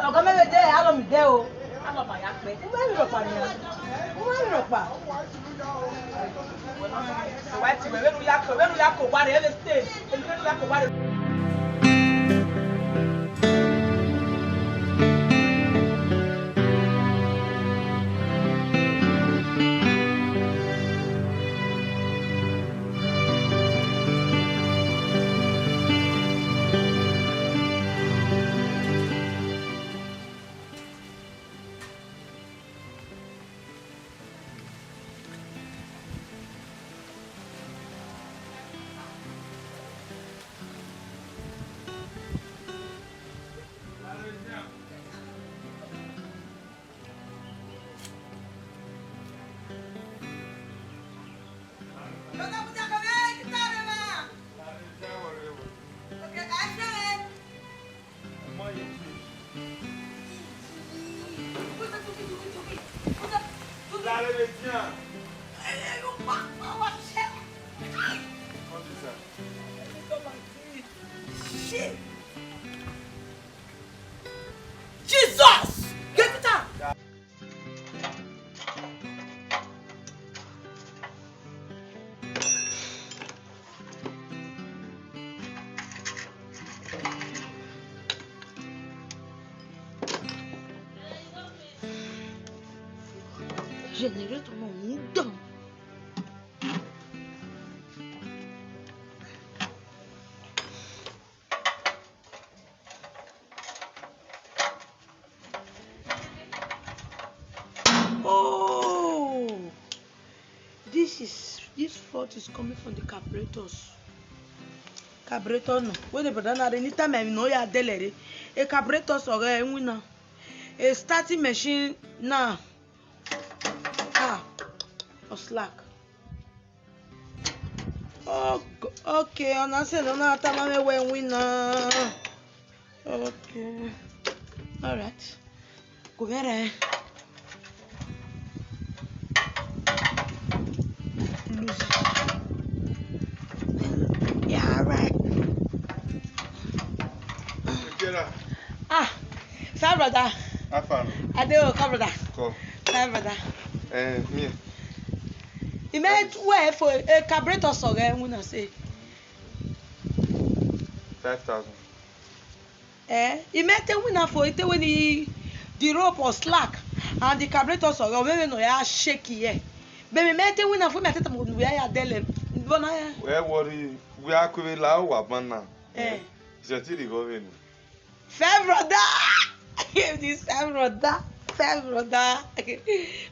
Ọ̀gá mẹ́rin dẹ́ àlọ́ mi dẹ́ o. Àlọ́ mà yá pé. Mo máa ń rọ̀pà ni a. Mo máa ń rọ̀pà. Ìwà ti wẹ̀ wẹ́nu yá kò wá rẹ̀ ẹ̀ lè stay. Wẹ́nu yá kò wá rẹ̀. Jesus! Get it out! Générateur non mudão. Oh, this fault is coming from the carburetors. Carburetor no. When the brother na anytime I know ya delere. A carburetors or a winner. A starting machine now. Or slack. Oh, okay. On a said on a time when winner. Okay. All right. Go there. Yeah, right. Sorry, brother. I do cover that. Cool. Sorry, brother. Me. He made way for a carburetor so I wanna say. 5,000. He made a winner for it when the rope was slack and the carburetor so maybe no ya shaky here. Baby made a winner for me at the moment we are dele. Where worry we are going la bana. Je ti di go venu. Fair brother. This fair brother. Fair brother.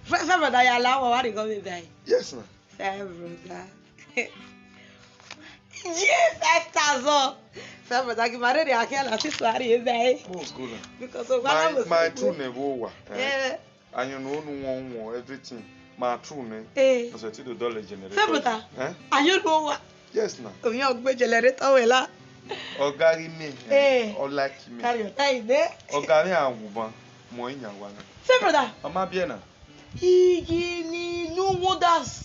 Fair brother ya la wa ri go be bai. Yes na. Fair brother. Yes, 5,000. Fair brother ki mare ri akela si swari e bai. Oh good. Because of My true never wa. Eh. Anyo no no everything. My true name. Eh. So ti do dollar generator. Fair brother. Eh? Ayo no wa. Yes na. Omi ogbe generator we la. Ogari mi. O like me. Carry your time there. Ogari awuban mo nya wa na. Fair brother. Mama bien na. Igi no wonders.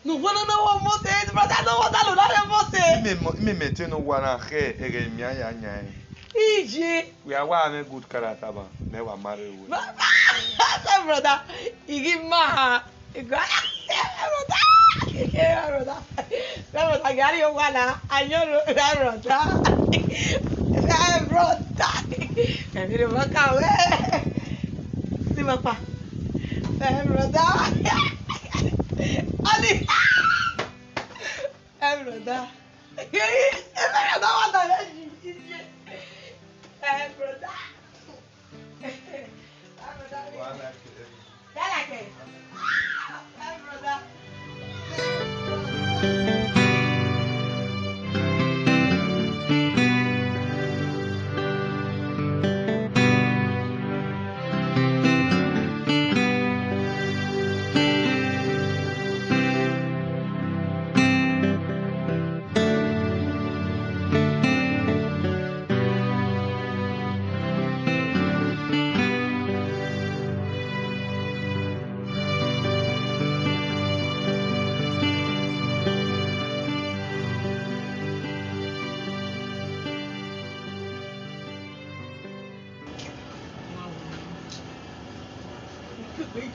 No wonder no one more say, brother. No wonder no one more say. Me mete no wa na he ere mi aya nya. Igi. We are one good character ba. Me wa marry we. Fair brother. Igi ma. Brother. Brother. Brother, gari yo wala. Ayo brother. Brother. Mire baka we. Si papa. Brother. Ali. Brother. Brother, what the brother.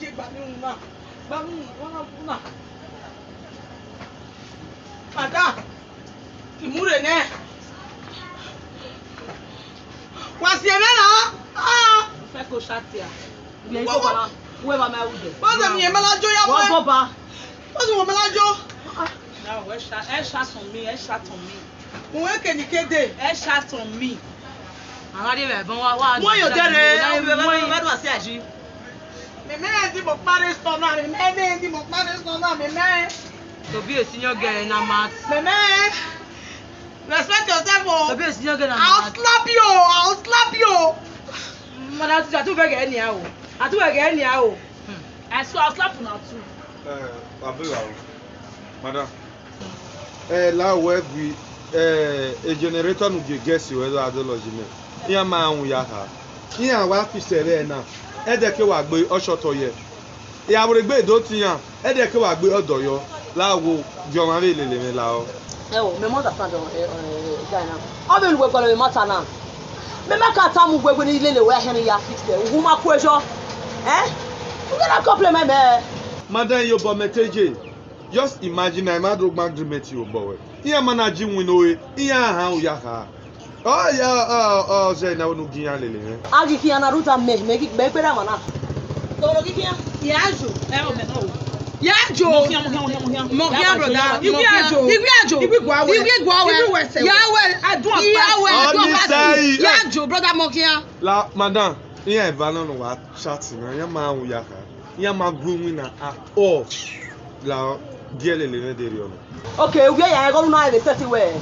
je gba mi una. Gba mi una. Madam. Imure ne. Wasi emela. Ah. Fẹ́ kó ṣàtìyà. Ilé ìjọ bala. Wo ba ma wude. Bọ́sẹ̀ mi emela jo ya Wo pẹ́. go ba. Bọ́sẹ̀ mo emela jo. Now, ẹ ṣat on me. Mo we ke ni kede. Ẹ ṣat on me. Àwọn adé bẹ̀ bọ́n wá. Mo yo dere. Mo do asi aji. Me ndi mo pare sto na, me ndi mo pare sto na, me. To be a senior girl na mat. Me. Respect yourself, oh. To be a senior girl na I'll mat. slap you. Madam, I too beg any how. I too beg any how. I saw I'll slap una too. Abira, madam. La we bi a generator no dey guess you whether adology me. Iya ma hu ya ha. Iya wa fi sere na. E de ke wa gbe osoto ye. Iya wo gbe do tiyan. E de ke wa gbe odo yo. La wo jo ma re lele me la o. Me mother stand on guy now. How be we go le matter now? Me make ata mu gbegbe ni ile le we hen ya fix there. Wu ma ku ejo. You gonna compliment me. Madam yo bo meteje. Just imagine I mad road agreement you boy. Iya manaji win owe. Iya ha u ya ha. Oh yeah, say na wonu giyan lele me. Agi ki ana ruta me ki be pe da mana. Toro ki kian. Yajo. Ẹ o me no. Yajo. Mo here brother. Ibi ajo. Ibi gwawe. Yawe. Yajo brother mo here. La madam, iya e ba no wa chat na ya ma hu ya ha. Iya ma gru win na at all. La giele le de ri ono. Okay, we ya go na e set we.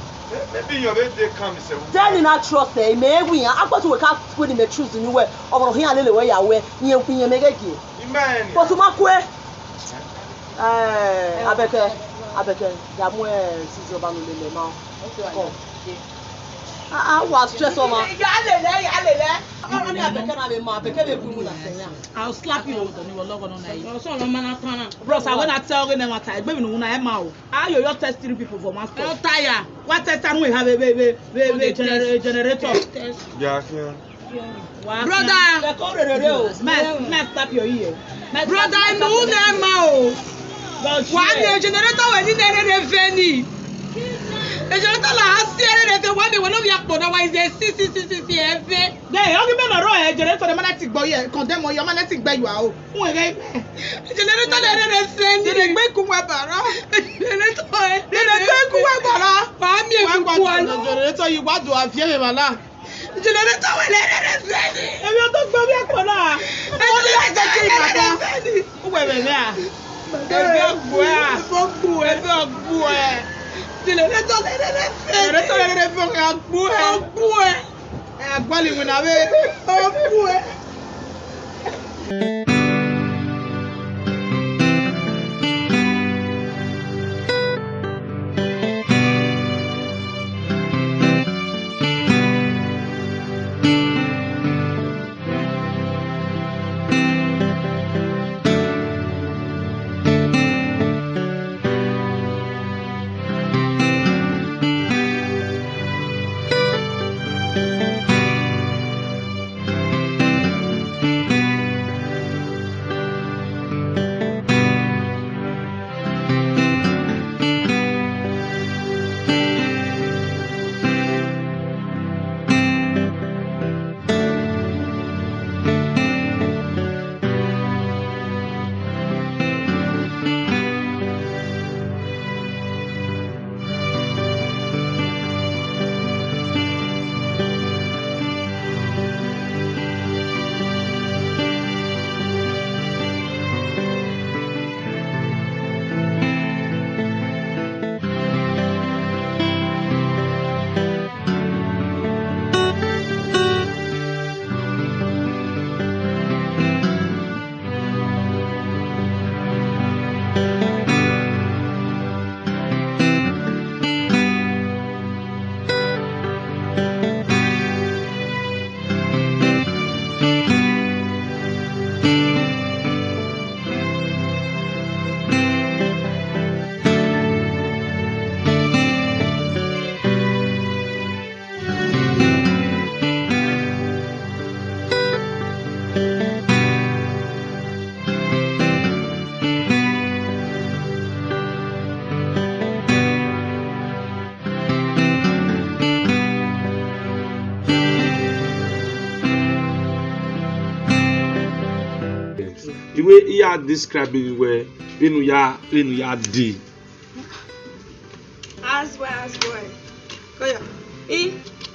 Maybe your birthday come say. Tell you not trust me we yan akpatu we ka put in the truth ni we. Oboro hin alele we ya we. Yen kunye megegi. Imani. But ma ku abeke ya mu sisi oba no lele ma. Was stress over. Yalele. Only abeke na be ma abeke be bu na senya. I'll slap you with the log on you. So no man na. Bros, I wanna tell you na matter. Egbe mi no una e ma o. How you just test 3 people for master. No tire. What test and we have a generator. Yeah. Brother. They come re. Man, slap your ear. Brother, no na ma o. Wa ni generator we ni re veni. E generator la asiere re wa de we no bi apo na wa is si eve. Dey, you give me na ro e generator the man ti gbo ye, Condemn your man ti gbe you a o. Won re. Generator re veni. De gbe ku wa bara. Generator de gbe ku wa bara. Fa mi e ku wa lo. Generator you wa do afie me bala. Generator we re veni. e mi o to gbo bi apo na. O ni la je ki baba. O we me a. Ebe ogbu e. Generator re ogbu e. Agbali we na be ogbu e. way you are describing where when you are D. As well.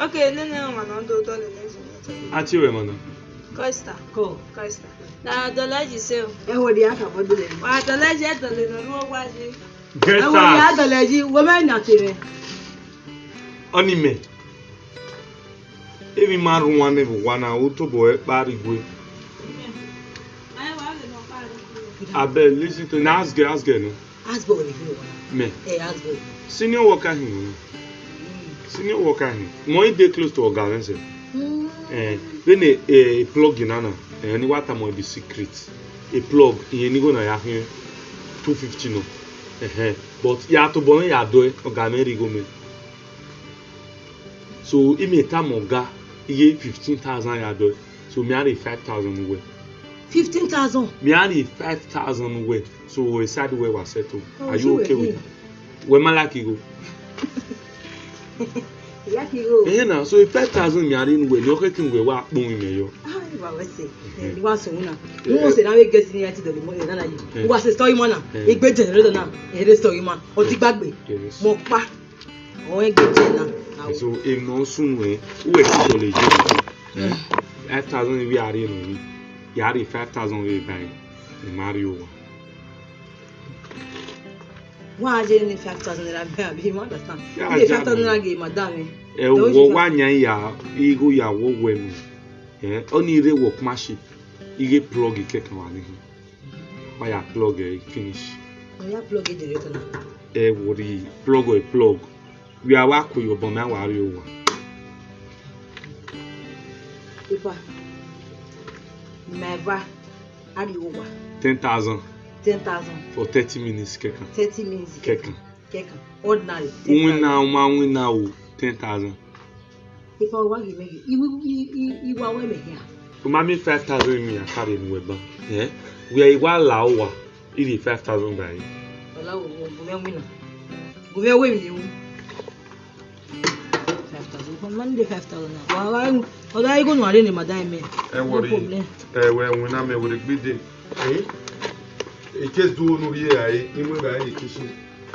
Okay, no, man, don't Ati we man. Costa. Go. Costa. Na dolaji se. Ewo di aka bodo le. Wa dolaji e dole no ruo gwaji. Get Ewo di adolaji wo me na tire. Onime. Ebi maru wane bu wana uto boy parigwe. Abel, listen to ask girl, no. Ask boy le go. Me. Ask boy. Senior worker him. Senior worker him. Mo dey close to organize. When a plug in ana, any water mo be secret. A plug in go na ya hin 250 no. But ya to bon ya do organize go me. So he may time oga he 15,000 ya do. So me are 5,000 away. 15,000. Me are 5,000 away. So we said we were settled. Are you okay with it? Where my lucky go? Lucky go. Now so 5,000 me are in way. You can we wa bon me yo. Ah, we say. You want so na. No say na we get ni ati do mo na yi. We was story man na. E gbe generator na. E dey story man. O ti gbagbe. Mo pa. O e gbe na. So e no sun we ti do le je. 5,000 we are in. You are 5,000 we buy. Mario. Why je ni 5,000 naira be you understand? The 5,000 naira ge madam. Wo wa nyan ya igu ya wo wenu. Oni re workmanship. Ige plug e kekan wa ni. Wa ya plug e finish. O ya plug e generator na. Wori plug. We are work with your bomb and worry over. Ipa. Never. Are you over? 10,000. 10,000. For 30 minutes, kekan. 30 minutes. Kekan. Ordinary. Win now, 10,000. If I want to make it, you will me here. Mami 5,000 me a carry in weba. We are igual lawa. It is 5,000 by. Ola wo winner. Go win you. 5,000. From Monday 5,000. Well, ola you go no arrange madam me. No problem. When na me with the day. E case do no here ai, ni mo ba e kitchen.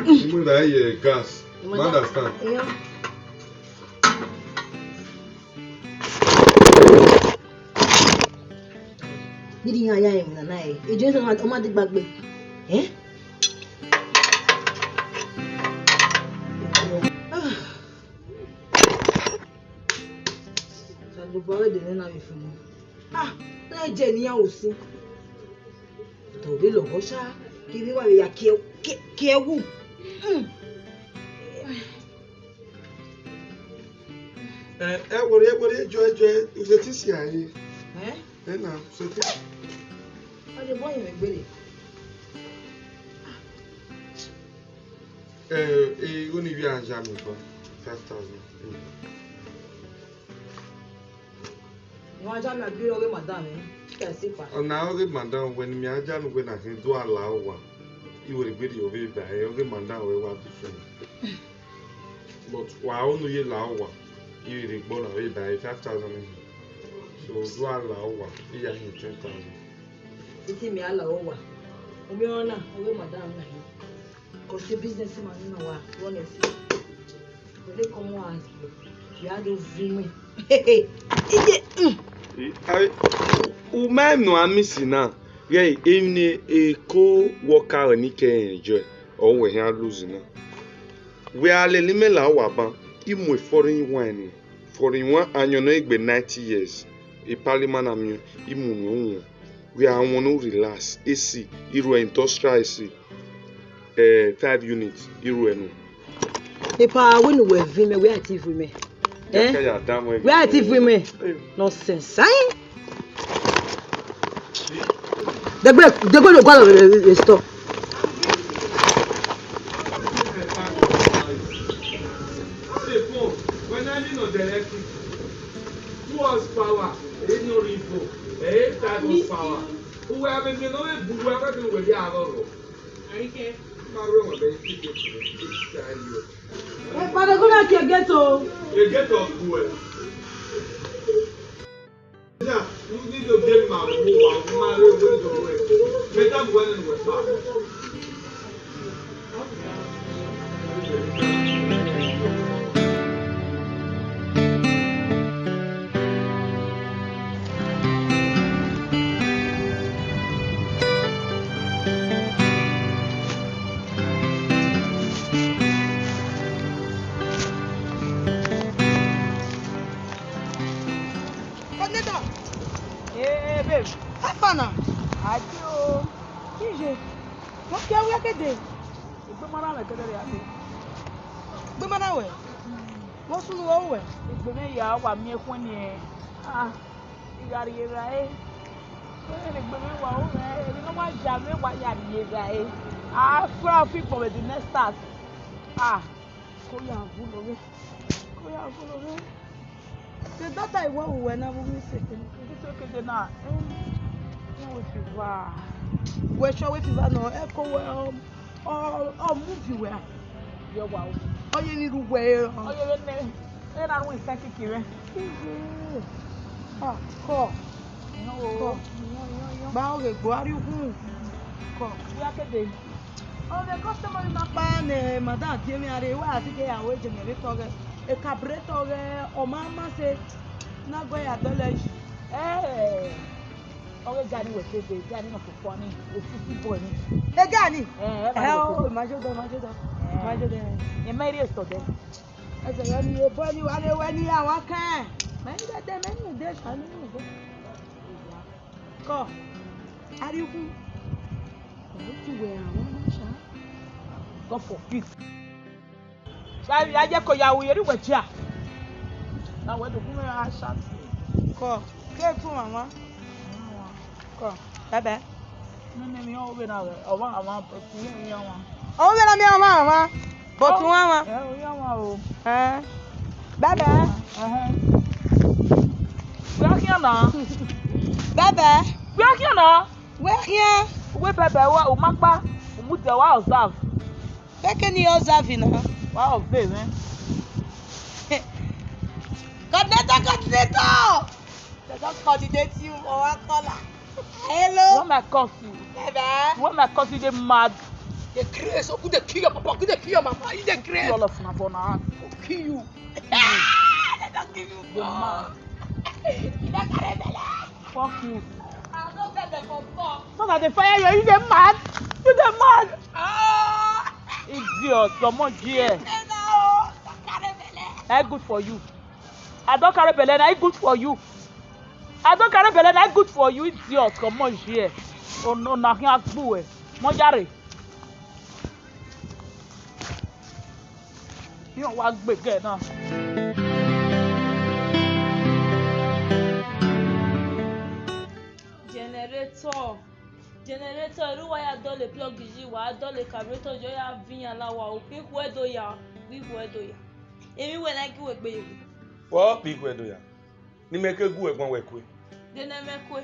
Ni mo ba e gas. Understand? Yeah. Didi ya ya na na e. E je so ma di gbagbe. Lo bore de na mi fun. Na je ni ya o si. To be lo go sha, ki bi wa ya ke wu. What joy, is it this year? Na, so it. O de boy me gbele. Only we are jamming for 5,000. No aja na gbere ore madam Now, madam, when me aja no when I can do allow one, you will be the over by every madam we want to film. But while only you allow one, you will be born away by 5,000. So do allow one, you are 10,000. Iti mi allow one. Omi ona ore madam na here. Cause the businessman na wa honestly. When they come one, you are the women. Woman no amisi na. Yeah, even a co-worker ni can enjoy or we here losing na. We are le limela wa ban. Imu foreign wine. Foreign one anyo no igbe 90 years. E parliament amyo imu no. We are want to relax. AC, iru industrial AC. 5 units, iru enu. Ipa when we vime we active women. We active women. Nonsense. They go to go the store. When I know the electric, 2 horsepower, no repo, 8 horsepower. Whoever you know, whoever will be our okay. Father, go back your ghetto. You get off well. Yeah, you need to get my move, marry, Coordinator. Hey, babe. Hapana. Adio. Kije. Wọ́n kí awúyá kéde. Ìgbémọ́ra rẹ̀ kéde rẹ̀ àti. Gbé mọ́nà wẹ̀. Wọ́n sún wọ́n wẹ̀. Ìgbémọ́ ìyá wà mí ẹkún ni ẹ̀. Ìyàrá ìyẹ̀rà ẹ̀. Ìgbémọ́ ìwà ó rẹ̀ ẹ̀. Ìgbémọ́ wà jà mí wà yàrá ìyẹ̀rà ẹ̀. After fit for the next start. Kó yà fúlò rẹ̀. Kó yà fúlò rẹ̀. The daughter ìwọ òwẹ̀ náà wọ́n mi sèké. Ìdí tó kéde náà. Wọ́n fi wá. Wẹ̀ ṣọ́ wẹ́ fìfà náà ẹ kó wẹ̀ ọ múfì wẹ̀. Yọ wà ó. Ọyẹ nílùú wẹ̀. Ọyẹ rẹ̀ ní ẹ̀ náà wọ́n ìfẹ́ kékeré. Kọ́. Gba ọ̀rẹ́ Buhari hùn. Kọ́. Bóyá kéde. Ọ̀rẹ́ kọ́sítọ́mọ̀rì máa pa ní madam tí èmi àrẹ wá àti kéyàwó jẹnẹrétọ̀ rẹ̀. Èkàbrétọ̀ rẹ̀ ọmọ àmàṣe nágbé àdọ́lẹ̀ yìí. Ọ̀rẹ́ Gani wẹ̀ kéde. Gani náà kò fọ́ ní òfúfú bọ̀ ní. Ẹ Gani. Ìmájọ́dọ̀. Ìmẹ́rì èso dẹ́. Ẹsẹ̀ yẹn ni ebó ni wà lè wẹ́ ní àwọn kan. Mẹ́rin dẹ́dẹ́ mẹ́rin dé sànú ìgbó. Kọ́ Arihu. Òun ti wẹ̀ àwọn ọmọ ṣá. God forbid. Ajẹ́ kò yà wòye ríwẹ̀ jíà. Àwọn ẹ̀dùnkún mẹ́rin aṣá. Kọ́ ké fún màmá. Kọ́ bẹ́bẹ́. Mímí mi ò wé náà rẹ̀ ọ̀wọ́n àwọn ọkùnrin mi yàn wọn. Òun bẹ́ẹ̀ mi àwọn àwọn bọ̀tù wọn wọn. Ẹ ò yàn wọn o. Bẹ́bẹ́. Wíwá kí ọ̀nà. Bẹ́bẹ́. Wíwá kí ọ̀nà. Wẹ́hìn. Wé bẹ́bẹ̀ wá o má pa òmùtẹ̀ wá observe. Bẹ́kẹ́ ni observe náà. Wá observe mi. Coordinator. They just coordinate you for one corner. Hello. When my cause you. Bẹ́bẹ́. When my cause you dey mad. The grace of the kill your papa, the kill your mama, you the grace. All of una for na hand. Kill you. Let us give you Dey mad. You don't carry belle. Fuck you. I don't get the comfort. So na dey fire you. You dey mad. You dey mad. Idiot. Comot here. Na good for you. I don carry belle. Na good for you. I don carry belle. Na good for you. Idiot. Comot here. Oh no, na him agbo e. Mo jare. Yóò wá gbẹ̀gẹ̀ náà. Generator irú wáyà dọ́lé plug yìí wà á dọ́lé carburetor jọ yà víyàn láwa ò pínkù ẹ̀dọ̀ yà wíwù ẹ̀dọ̀ yà. Èmi wẹ̀ náà kí wẹ̀ gbé yìí. Wọ́n pínkù ẹ̀dọ̀ yà. Ní mẹ́kẹ́ gún ẹ̀gbọ́n wẹ̀ kú. Dènà mẹ́kọ́.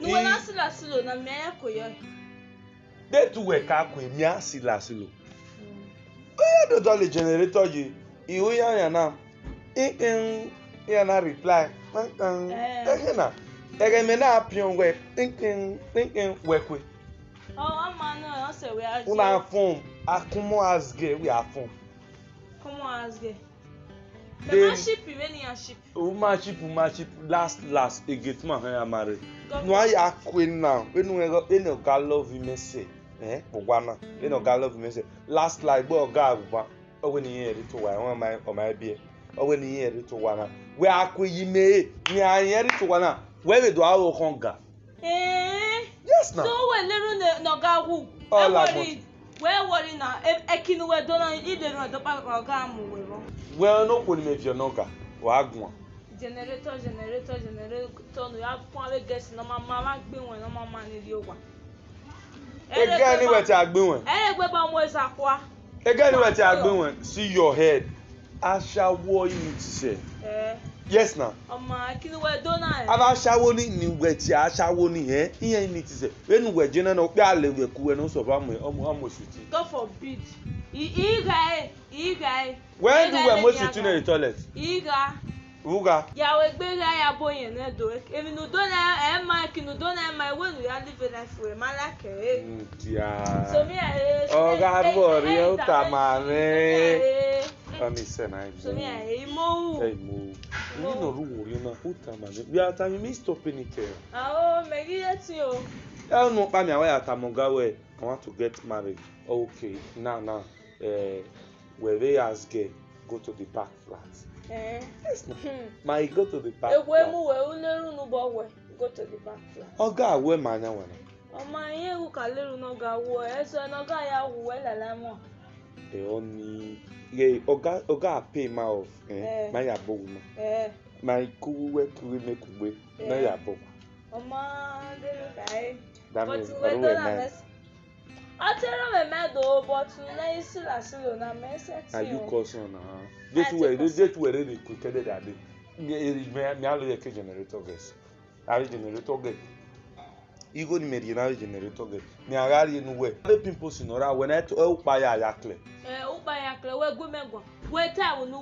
Níwọ̀n náà sílàsílò náà mẹ́yà kò yọ. Dẹ́tù wẹ̀ ká kú èmi á sílàsílò. Onye dodo le generator yi ihu ya na inkin ya na reply na ege na apion we inkin wekwe Ama náà ọ̀sẹ̀ wẹ̀ á jẹ́. una phone akumo asge we are phone Come on, asge. Then- Bẹ́ẹ̀ ship ìwé ni à ship. uma chip last egetuma ha amare no ya kwe now enu ga love me say bugwana enu ga love me say last like bo ga agwa owe ni yen to wa won my o my bie owe ni yen to wa na we akwe yi me ni ayen to wa na we be do awo konga yes na So wẹ̀ lérò n'ọ̀gá wù. All like Wẹ́ẹ̀ wọ̀rí na ẹ̀kínú wẹ̀ dọ́nà ìdèrò ẹ̀dọ́pá ọ̀gá àmú wẹ̀ wọ́n. we no ko ni me fi onoga wa agwa Generator nù yà fún abẹ́ gẹ̀ẹ́sì náà máa gbé wọn náà máa ní ilé wa. ege ni we ti agbe won Ẹ̀rẹ́gbẹ́ bá ọmọ ìsàkóa. ege ni we ti agbe won see your head aṣawo yi ti se yes na Ọmọ ẹ̀kínú wẹ̀ dọ́nà ẹ̀. aṣawo ni we ti aṣawo ni iyan ni ti se enu we je na no pe ale we ku we no so ba mo omo suti God forbid. Ìgà ẹ̀. when do we mo suti na the toilet Ìgà. Uga. Ya we gbe ya boyen na do. Emi no do na e ma ki no do na ma we no ya live life for ma like e. Yeah. So me e. Oh God, worry o ta mame. Ami se na. So me e mo. Hey mo. You no ru worry na o ta mame. We are time me stop anything. Ah oh, me get you. I no pa me away at Amongawe. I want to get married. Okay, now, where they ask go to the back flat. Yes, my go to the back flat. Go to the back flat. Oga, where manya wana? Oma ye u kaleru no ga wo eso no ga ya wo lala mo. Oni ye oga pay ma of my abo ma. My kuwe me kuwe na ya bo. Oma de kai. That means na. Atero me medo but na isi la silo na me set. Are you caution na? Just where they quicker that day. Me alo ye generator gas. Ari generator gas. Igo ni medina generator gas. Me agari no we. The pimples in ora when I to upa ya yakle. Upa yakle we go mego. We time no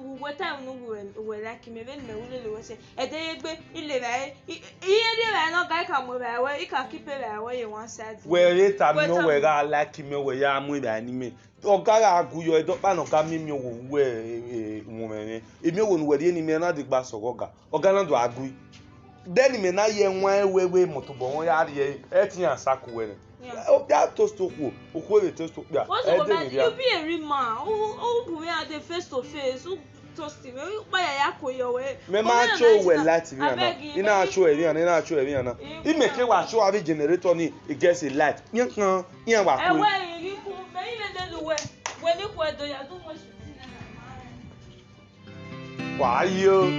we like me when me wule we say e dey gbe ile ra iye dey ra no guy ka mo ra we ka keep ra we you one side. We rate am no we ga like me we ya mu ra ni me. Oga ga aguyo edo pa no ka mi wo we mo me. Emi wo no we dey ni me na de gba so oga. Oga na do agu. Then me na ye nwan we motobo won ya de e tin asaku we ne. O da to stoko okwo le to stoko ya. You be a real man. Oh we are the face to face. Toasty me pa ya koyo we. Me ma show we light me na. Ina show e na. I make wa show have generator ni it gets a light. Yan kan yan wa ko. We ri ku me ile de lu we ni ku edo ya do mo shi. Wa yo.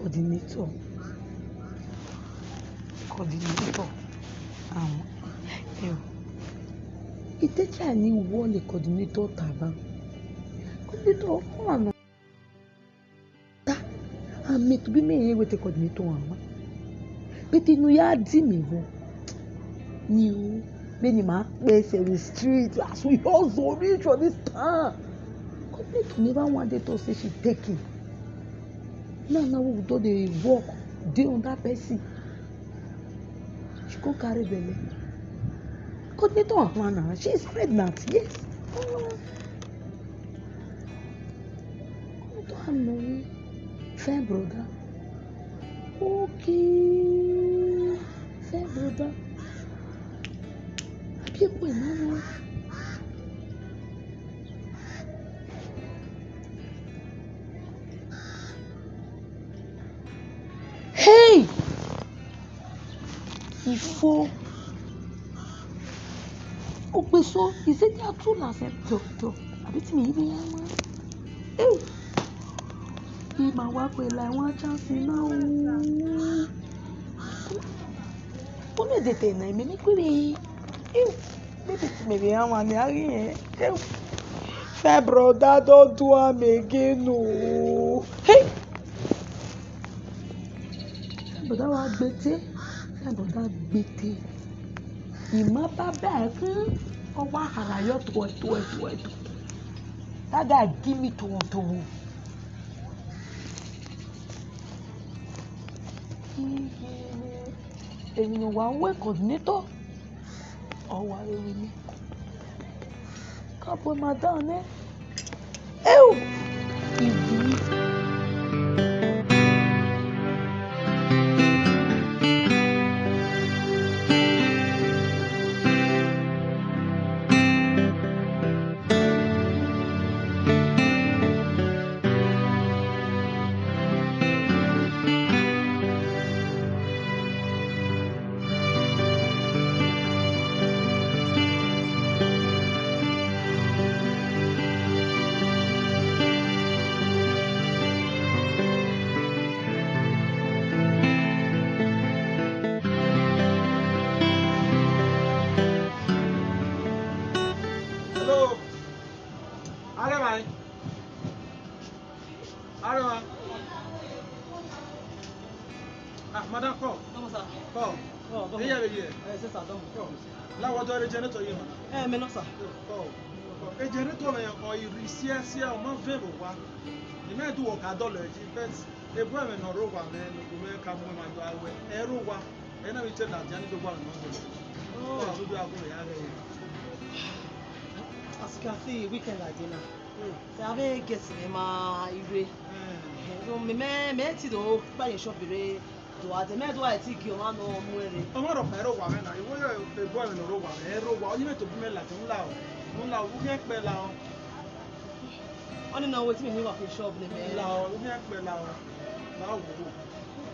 Coordinator. Itecha ni wole coordinator taba. Coordinator one. Me to be me with the coordinator one. But inu ya di mi wo. Ni o Benin ma pe se the street as we also reach for this town. Coordinator never wanted to say she taking. Now we do the work dey on that person. She go carry belle. Coordinator of Hannah, she is pregnant, yes. Coordinator Hannah, fair brother. Okay, fair brother. People in Hey! Il faut. Au peso, ils étaient à tout là, c'est docteur. Avec mes idées, eh! Il m'a dit que la chance non. Pour me détenir, mais quoi, mais bien, on n'a rien. Fais broda, don't do again, no. Hey! Broda wa gbete. Broda gbete. Ìmọ̀ bá bẹ́ẹ̀ fún ọwọ́ àkàrà yọ tó. That guy give me to. Èmi ni wà ń wé coordinator. Ọwọ́ àrẹ̀wé mi. Káàbọ̀ madam ẹ. Ew! Ìdí. Ah, madam, call. No, sir. Call. Oh, go. Yeah. Sister, don't. Now what do the generator you? Me no, sir. Call. A generator or you see a month favor one. The man do work a dollar, first. A woman or rover, man, who may come with my driveway. A rover, and I will tell that Johnny go one. Oh, so do I go? As you can see, weekend like dinner. So I be getting my ire. So me ti do buy a shop ire. Do I me do I take you man no mu ere. I'm not a pero woman. I want a boy in a rover. A rover, you need to be like a lao. We can't play lao. Only now wetin me work in shop ni me. Lao, we can't play lao.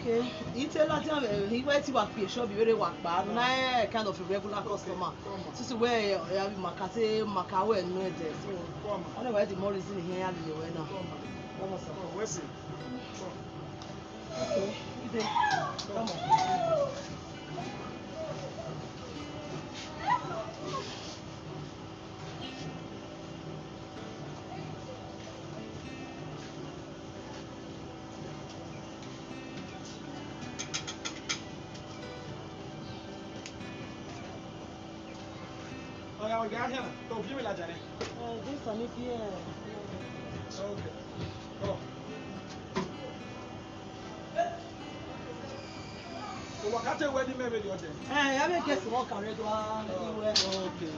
Okay, you tell that he went to work in shop very work but na kind of a regular customer. Since where you have makate makawe no there. So only why the more reason here and the way now. Where's it? Okay, you dey. Come on. Oh, yeah, we got here. Don't give me that, Johnny. This one if here. Okay. Oh. So what can't you wedding maybe the other? I make guess work and regular anywhere. Okay.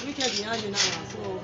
We can be handing now, so.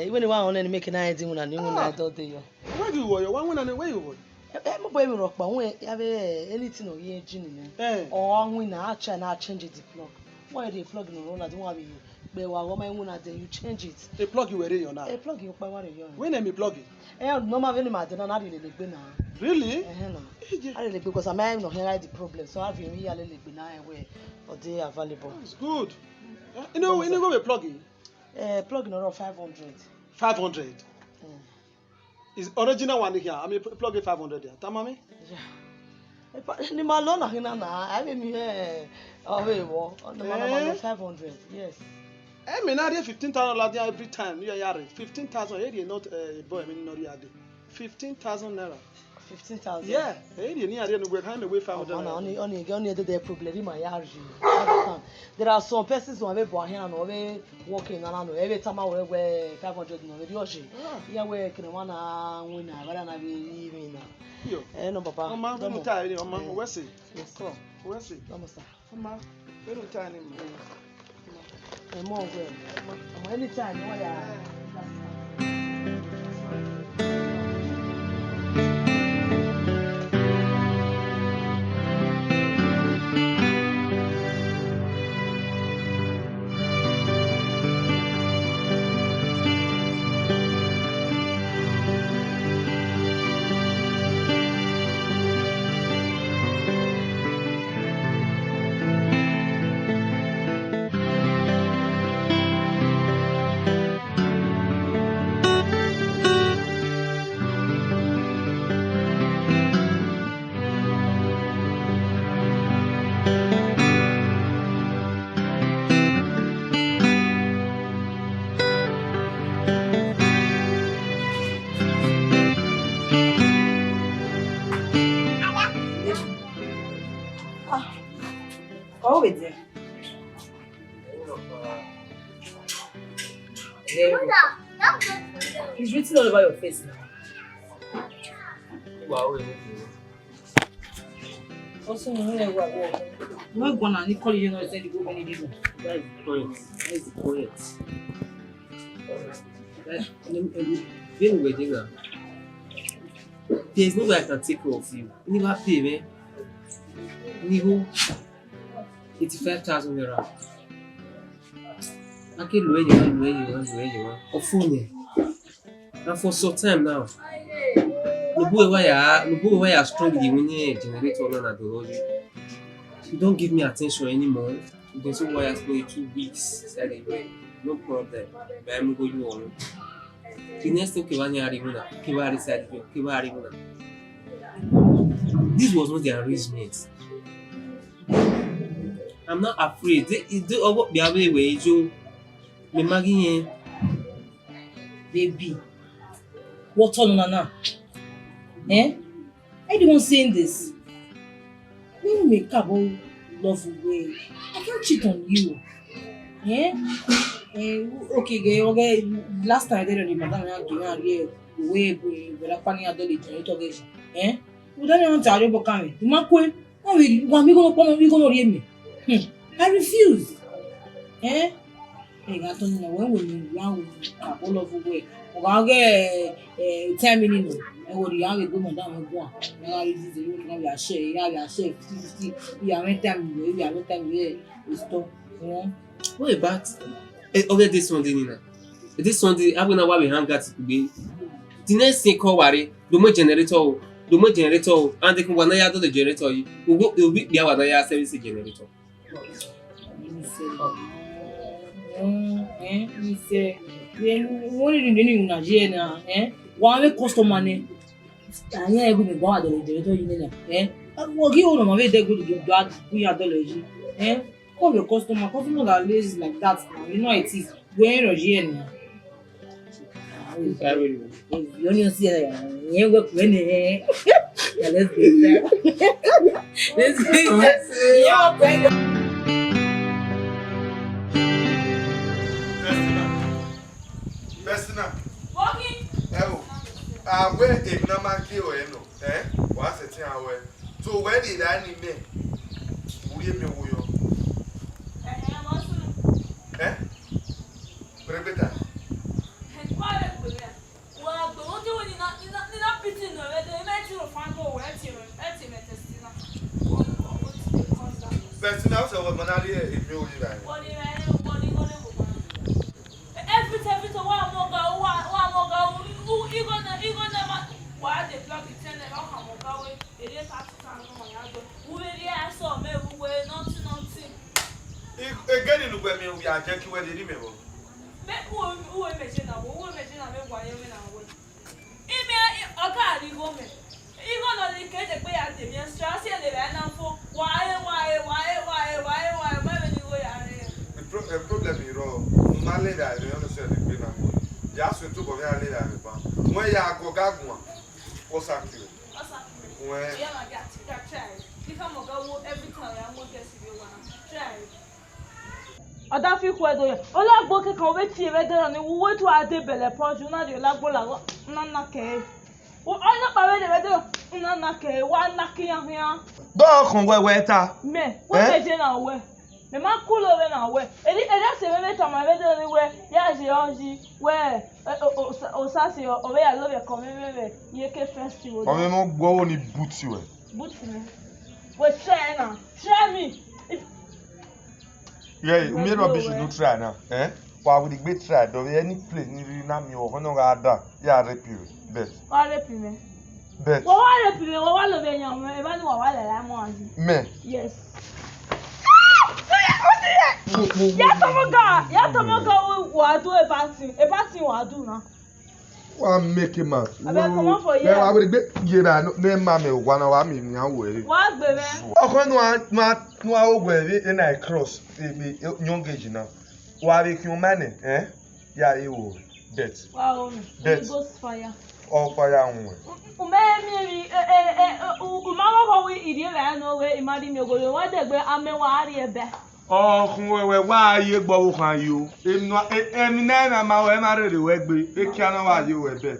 Even the one only making anything when I knew when I thought you. Where do you go? One and where you go? I'm boy me rock, but when have anything or ye gin or when I try and change the plug. Why they plug in the roll? I don't want to be. But while my one at you change it. A plug you wear now. A plug you by one year. When am I plugging? No matter matter, not really big now. Really? I really because I'm not here the problem, so I've been here little bit now where or they are valuable. It's good. You know, when you go with plugging? Plug-in around 500. 500. Is original one here? I mean, plug it 500 here. Tamami? Yeah. Ni malona hina na. I mean here. Oh wait, what? The man 500. Yes. I mean, I get 15,000 every time. You are 15,000. Here not boy. I mean, not here. 15,000 naira. 15,000. Yeah. Here you need to work hand away 500. Only the problem in my yard. There are some persons who have been here and over working around. Every time I wear 500 no very oshi. Yeah, we can wanna win. But I be even now. No papa. Mama, we don't tie any. Mama, where's it? Yes. Come. Where's it? Mama, we don't tie any. More well. Anytime, no yeah. Oh, with you. It's written all over your face now. Wow. Also, no one and Nicole, you know, said you go many people. That is correct. That is correct. Benin wedding now. There's no way I can take care of you. You never pay, man. You 85,000 naira. I can't do anyone. Of phone. And for some time now. No boy why you strong the winning generator on the you don't give me attention anymore. You can see why I spent 2 weeks. No problem. But I'm going on. The next thing this was not the arrangement. I'm not afraid. They all be away way so me magin Baby, what on now? Eh? I don't saying this. When you make up all love away, I can't cheat on you. Eh? Okay, okay. Last time I did it, madam, I gave her way with a funny adult interrogation. Eh? We don't want to tell you about coming. You might quit. Oh, we going to come and we going to hear me. I refuse. Eh? Hey, I don't know when we round all of away. I'll get 10 minutes. I will be able to go down and go. Now, this is the road. We are share 50. We are in time. We stop. Wait, but okay, this Sunday, I'm gonna we hang out today. The next thing call worry, the more generator, and they can one year do the generator. Will be the other year service generator. Me say, what did you do in Nigeria? One customer name. I never even go out the generator. What give on my way? They go to do that. We are the call your customer that lazy like that. You know it is. When Nigeria. You only see that. You go when let's get there. Let's get there. Bestina. Walking. Where if no man kill no, what's the thing away? So where did I need me? We me who you? Rebecca. Well, the only one not pitching no, they might you find more where to Bestina, so what manali if you every one more go. You gonna why they plug it in and come go away. It is who really I saw me who were nothing. Again, in the way we are getting where they remember. Who imagine why you win. Okay, you go me. You gonna get the way at the stress and for why when you go. The problem is wrong. My lady, I understand the Benin. Just to go there later. When you are going, what's happening? When I got tried. You come go every time I won't get you one. Try. Ada fi ku edo ye. Olagbo ke kan we ti e do ni wo to ade bele ponju na de olagbo la na ke. O ana pa we de do na ke wa na ki yan. Do kan we ta. Me, wo je na we. Me ma kulo we na we. Eri se we ta ma we do ni we. Ya je onji we o sa se o we ya lo be ko me ye ke festival. O me mo gbo ni boot we. Boot me. We try me. Yeah, me rubbish no try now. Why would the try? Do any place ni na mi o hono ga da. Ya repeat. Bet. Wa repeat me. Bet. Wa repeat me, wa lo be yan me, e ba ni wa le la mo anji. Me. Yes. Ya to mo ga wa do e party wa do na. Wa make him out. I be come on for here. I would be na ma me wa na wa mi ni awo Wa gbe me. Oko no ogwe in I cross e young age now. Wa be ki o mane, ya e wo bet. Wa o me. Ghost fire. O fire won. O me mi o ma wo ko wi ide la no we imadi mi ogolo wa de gbe amewa ari ebe. Ọkùn wẹ̀wẹ̀ wá ayé gbọ́wọ́ kan yóò. Èmi náà máa wẹ̀ máa rèrè wẹ́ gbé. Èkí àná wà yóò wẹ̀ bẹ́ẹ̀.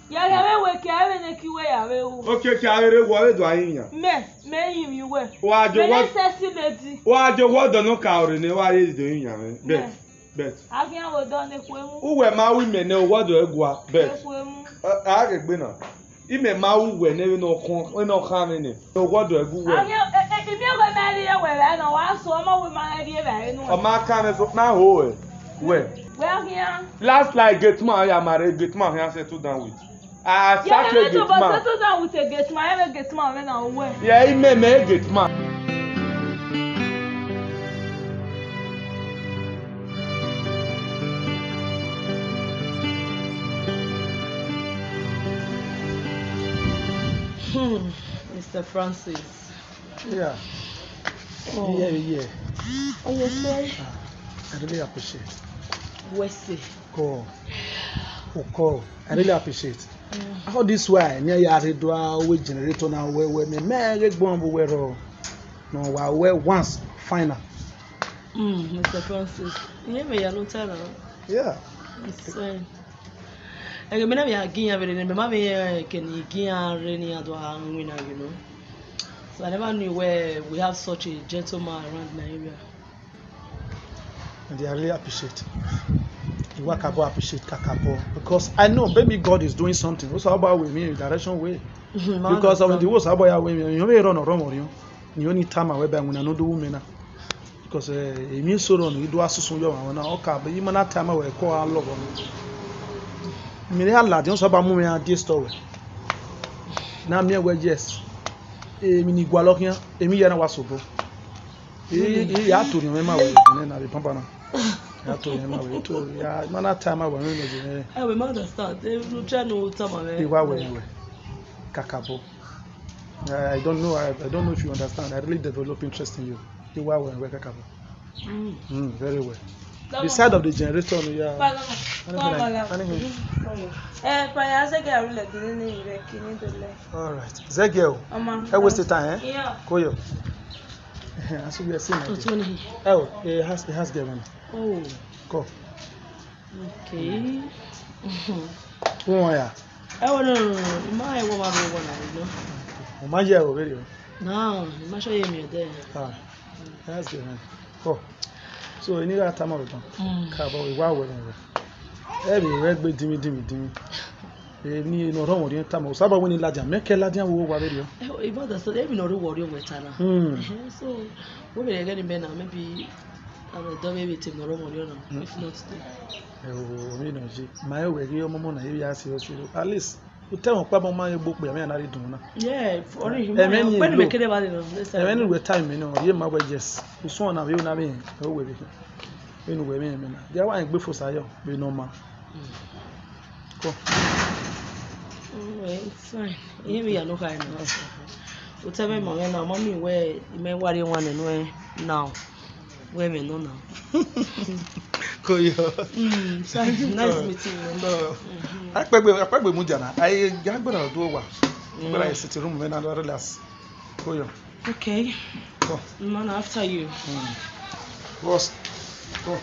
Yàrá wẹ̀ kí ààrẹ ní kí wẹ̀ yàrá o. Ó kéèké ààrẹ wọ èdò ayé yàn. Mẹ́yìn mi wẹ̀. Wà á jọ wọ́n. Mẹ́lẹ́ sẹ́sí méjì. Wà á jọ wọ́n dọ̀nù ká ọ̀rẹ́ ní wáyé èdò yìnyín yàn bẹ́ẹ̀. bet. Akia wo don ne kwemu. Uwe ma wi me ne owodo egwa bet. Kwemu. A ga gbe na. Ime ma uwe ne no kon, we no kan ne. Owodo egu we. Akia ibi go na ri e we na wa so ma we ma ri e ba nu. O ma kan so na ho we. We Akia. last like gate man ya mare gate man ya settle down with. I start a gate man. Settle down with a gate man. I gate man when I we. Yeah, ime me gate man. Mr. Francis. Yeah. Oh. Yeah. Oh, yes, sir. I really appreciate. Wesley. Call. I really appreciate. How this way, near your door, we generator now, where me marry bomb, where no, where once final. Mr. Francis. You never know tell. Yeah. It's fine. I remember you again, I remember can you gain any other winner, you know. So I never knew where we have such a gentleman around my area. And I really appreciate. You work about appreciate Kakabo because I know maybe God is doing something. What's about with me in direction way? Because when the was about with me, you may run around you. The only time I went when I know the woman. Because it means so on you do as soon as you okay, but you may not time I will call our love on it. I mean, I lad, you saw me at this story. Now, me, well, yes. Mini Gualokia, Emiana was so good. He had to remember when I remember. I told him, I told you, yeah, man, time I went in. I will understand. They will try to tell me. Kakabo. I don't know. I don't know if you understand. I really develop interest in you. You are well, Kakabo. Very well. The side of the generator, yeah. All right. Zegel. I waste the time, eh? Yeah. Koyo. As we are seeing. Oh, it has given. Oh. Go. Okay. Oh, yeah. Oh, no. My woman, you know. My year already. No, you must show me there. Ah, that's given. Go. So, you need that time of it. Cabo, we were every red by dimmy. Ni no wrong with your time. Saba when you ladia, make a ladia who were radio. About the story, every no reward you with Tana. So, we will get in Benin, maybe. I will do it in the room, if not still. Oh, you know, my way, your mama, you ask you, at least you tell Papa, my book, we are not doing. Yeah, for him, when we care about it, and when we time, you know, you my wages, who saw now, you know, oh, we women, they are going before Sayo, we know, ma. Go. It's fine. Here we are, no kind of. Whatever, mommy, where you may worry one and where now. Women, no, now. Nice meeting you. No. I probably Mujana. I got to do what? But I sit in room when I relax. Okay. Go. Man, after you. Boss. Go.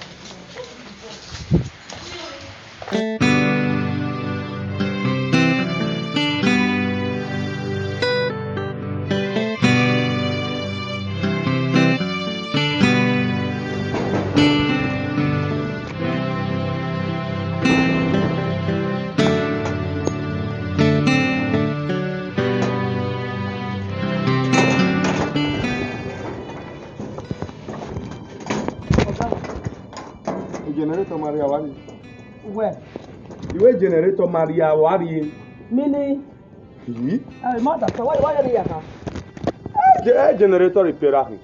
Generator Maria Wari. Where? You generator Maria Wari. Mini. Mother, so why are you here? Generator repair. A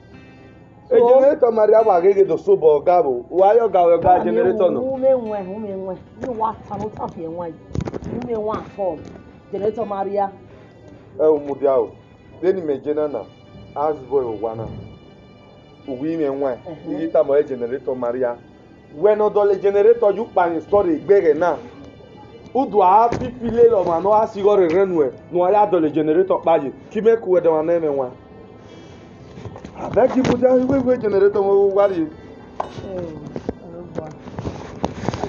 generator Maria Wari do sobo gabo. Why you ga generator no? Women, you want to talk here why? You want for generator Maria. Oh, Mudiao. Then me genana. As boy wana. Women why? You ta mo generator Maria. When odole generator you pan story gbere na udu a pipile lo ma no asigore renwe no ya dole generator paje ki me ku de wana eme nwa abeg you put we generator mo wari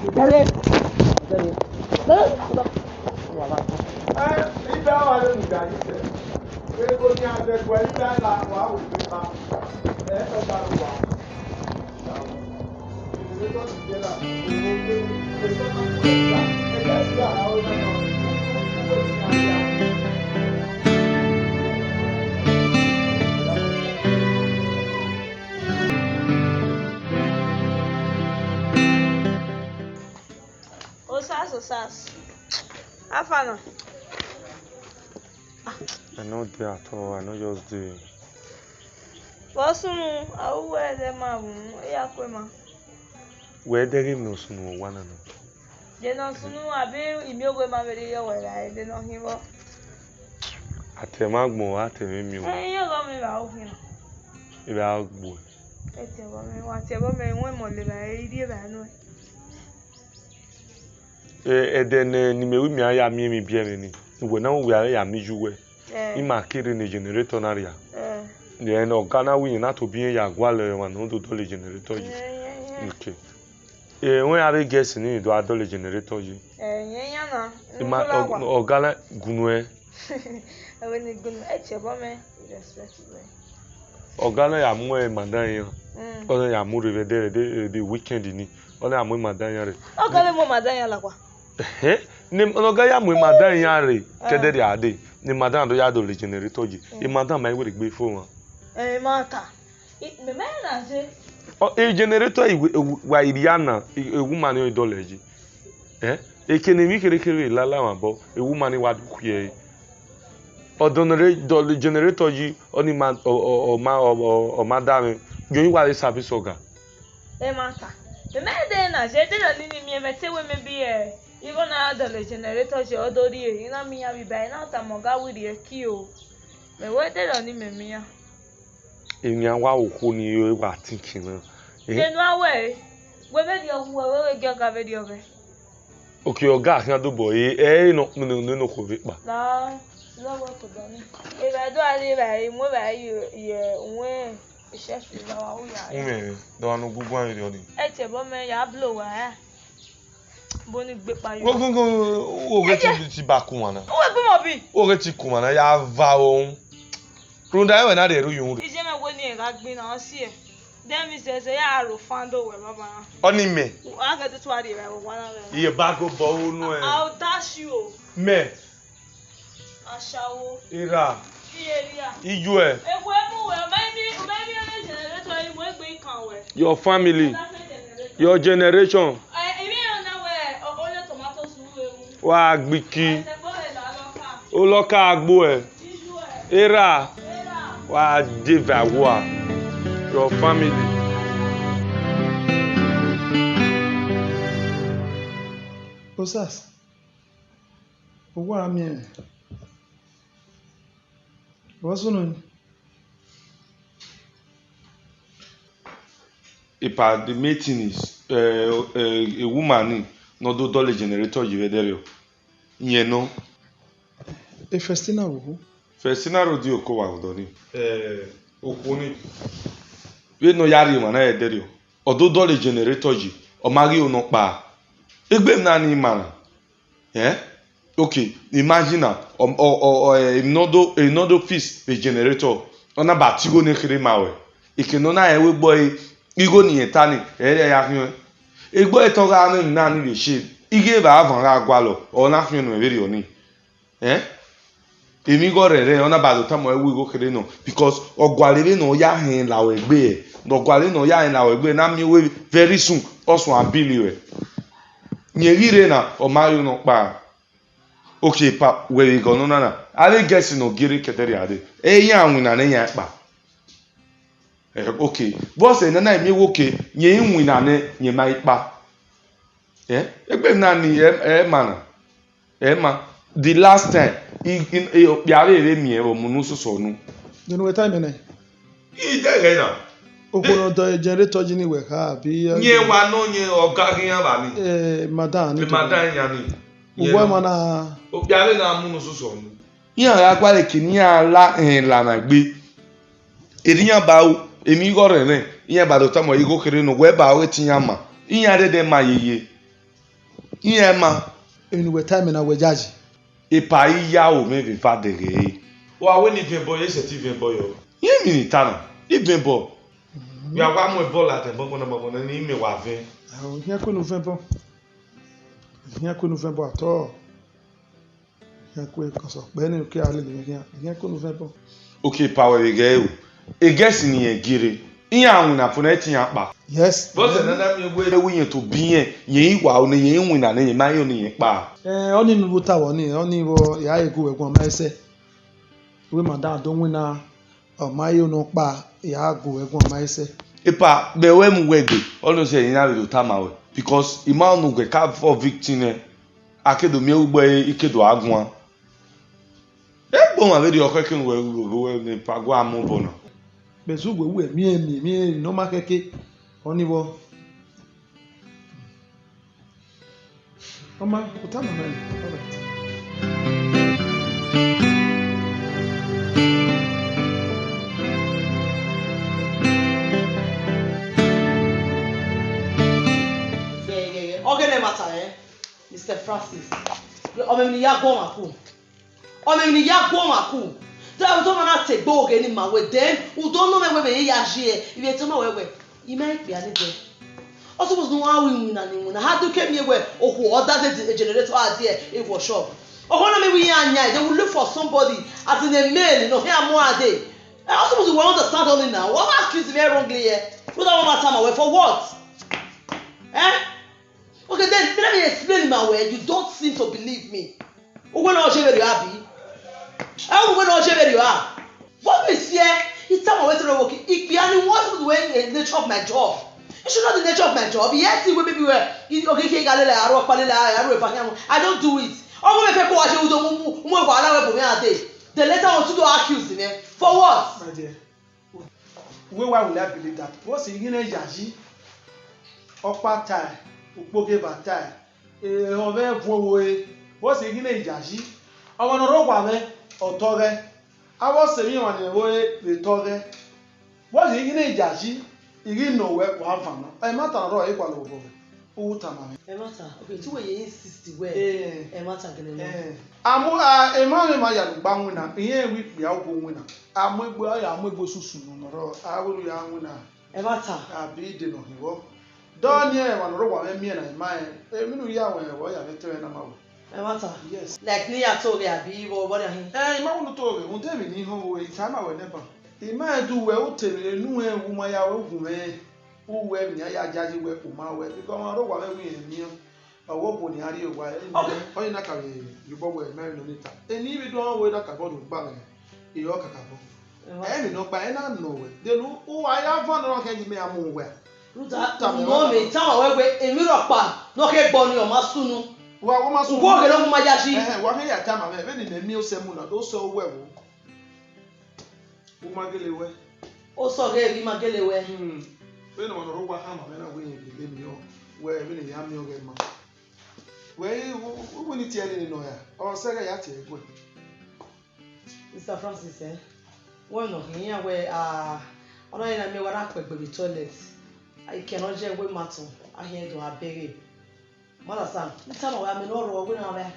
ibe wa le nuga ise we ko ni abeg wa ibe la wa o pe pa e to ba wa Osas. Afana. I know there at all. I know just the. Wasunu awuwe de mamu ya kwema. Where there no sunu one no. Je no sunu abi imiogwe mabere yo wera de no hiwo. Atemagbo atemi. Yo go mi ba ohun. Ibe agbo. Ete bo me nwe mo le ba iri ba no. Eden ni mewi mi aya mi bia ni. We na we aya mi juwe. Ima kiri ni generator na ria. Ne no Ghana wi na to bi ya gwale wa no do le generator ji. Okay. When are guess ni do adole generator ji. Yenya na. Ima Ghana gunwe. When ni gunu ete bo me respect we. Ghana ya mu e madan yan. Ona ya mu re de weekend ni. Ona ya mu madan yan re. Ghana mo madan yan la kwa. Ni Ghana ya mu madan yan re kedere ade. Ni madan do ya do le generator ji. E madan mai we gbe phone. Mata. Me na se. Generator wa iriana woman o dollar ji. Ekenemi kerekere lala ma bo woman wa dukuye. Odonere generator ji oni ma o madam yoyin wa service oga. Mata. Me de na se de ni mi me te we me bi even na dollar generator ji odori e ina mi ya bi ba na ta mo ga wi re ki o. Me we de ni me mi ya. Enya wa okwo ni yo wa thinking na. Denu awe. We be di owu we ge ga be di obe. Okay, oga kan do boy no ko be pa. La lo ko do ni. E ba do ale ba mo ba ye nwe ise fi ba wa o ya. Me do anu gugu an ri oni. E te bo me ya blow wa ya. Bo ni gbe pa yo. Gogo o ge ti ba ku wana. O we mo bi. O ge ti ku wana ya va ohun. Runda we na de ru yun. Ije me wo ni e ga gbin na si e. Dem is say ya ro fando we baba. Oni me. I get to worry about one of them. Iye bago bo unu e. I'll dash you. Me. Ashawo. Ira. Area. Iju e. Ekwe mu we maybe generator you we gbe kan we. Your family. Your generation. Emi na we only tomatoes we. Wa gbiki. O lo ka agbo e. Ira. Wa devawa. Your family. Osas. Owo ami e. Wasunu. Ipa the meeting is a woman no do dollar generator you there. Yen no. E festina wo. Festina rodi oko wa odoni. Okuni. We no yari ma na e there. Odo dollar generator ji. O mari o no pa. Egbe na ni mara. Okay, imagine now. Another piece the generator. Ona ba tigo ne kire mawe. Ikeno na ewe boy igo ni etani ya hwe. Egbo etoga anu na ni le she. Ige ba avan ra gwalo. Ona hwe no eri oni. Emi go rere ona ba do tamo ewe igo kire no because ogwalere no ya hin lawe egbe e. Ogwalere no ya hin lawe egbe na mi we very soon also abiliwe. Nyerire na o mayo no pa. Okay, pa we go no na. Ale guess no giri keteri ade. Eya anwu na nya pa. Okay. Boss na na emi woke nye nwi na ne nye mai pa. Egbe na ni mana. Ma the last time biare ere mi e omunu so nu. Denu we time na. I de na. Okoro do generator ji ni we ha bi. Nye wa no nye oga gian ba ni. Madan ni. Madan ya ni. Uwa mana Obiare na munu so nu. Yan agbare kini ala la na gbe. Eriyan ba o emi go rere. Yan ba do tamo igo kere no we ba o tiyan ma. Yan de ma yeye. Yan ma enu we time na we jaji. Ipa iya o me be fa de re. Wa we ni ben boy e se ti ben boy o. Yan mi ni tana. I ben boy. We are one more ball at the bottom of the name of Ìyẹn kò ní fẹ́ bọ́. Ìyẹn kò ní fẹ́ bọ́ àtọ́. Ìyẹn kò ìkọ̀sọ̀ pẹ́ ní òkè alẹ́ lè ìyẹn kò ní fẹ́ bọ́. Okay, power again. E guess ni e gire. Iya anwu na funa etinye akpa. Yes. Bo se na mi egbe wi yen to bi yen, yen iwa o ni yen win na yen ma yo ni yen pa. Ó ní nubu ta wo ni, ó ní wo ya ego egun ma ese. We ma da don win na o ma yo no pa ya go egun ma ese. Epa be we mu wede, ono se yin na do tama we because ima nu gbe ka for victim e akedo mi ugbo ikedo agun. Egbo ma be di okeke we ni pago amu bona. Bezu gbe wu mi no ma keke. Ó ní wo. Mama, utama nani? Alright. Ogene matter, Mr. Francis. Omemni ya go maku. Omemni ya go maku. That we don't want to take bog any man with them. We don't know where we are here. If you tell me where you might be any day. Also, was no how we win and how do came here where or who other the generator idea it was shop. Or when we are they will look for somebody as in a male, you know, here more a day. I also was want to start only now. What accuse very wrongly here? We don't want time away for what? Okay, then let me explain my way. You don't seem to believe me. Who will not share you happy? How will not share you are? What is here? It's time away to the work. If you only want to way the nature of my job. You should know the nature of my job. Yes, it will be where okay, I don't do it. The letter wants to accuse me. For what? My dear. Why will I believe that? What's in Yaji? Upper tie, Upoke Batai, Ove Voe, what's in Yaji? I want to rob or Tore. I was saying on the way the Tore. What's in Yaji? You didn't know where one family. I'm not a royal equal over. Utama. Emata, okay, 2 years 60 where? Emata can a man my young bangwina, here with the outgo winner. I'm with boy, I'm with Bosusu, I will young winner. Emata, I be the no hero. Don't hear one row and me and I mind. A minute yaway, why I return a mouth. Emata, Yes. like near told me be or what I mean. Eh, Mount Tory, won't tell me who time I will never. He might do well tell me a new woman I will who wear me, I judge you where Uma wear because I don't want to win me. I walk on the area while you not you both were married on it. And even don't wait like a bottle of bang. You are a and no by and no way. Then who I have one rock and you may have more wear. No me tell away a miracle, no head bonny or masunu. Well, I must walk along my yashi. What here time I've been in a meal semuna, those so well. Umagelewe. Also, gave him a gelewe. When on a rover hammer, when I win you, where really am your game. Where who will it tell you no? Or say I had to. Mr. Francis, one of here where I don't know what I could be toilet. I cannot share with matter. I hear to have baby. Mother son, the time I'm in order when I'm back.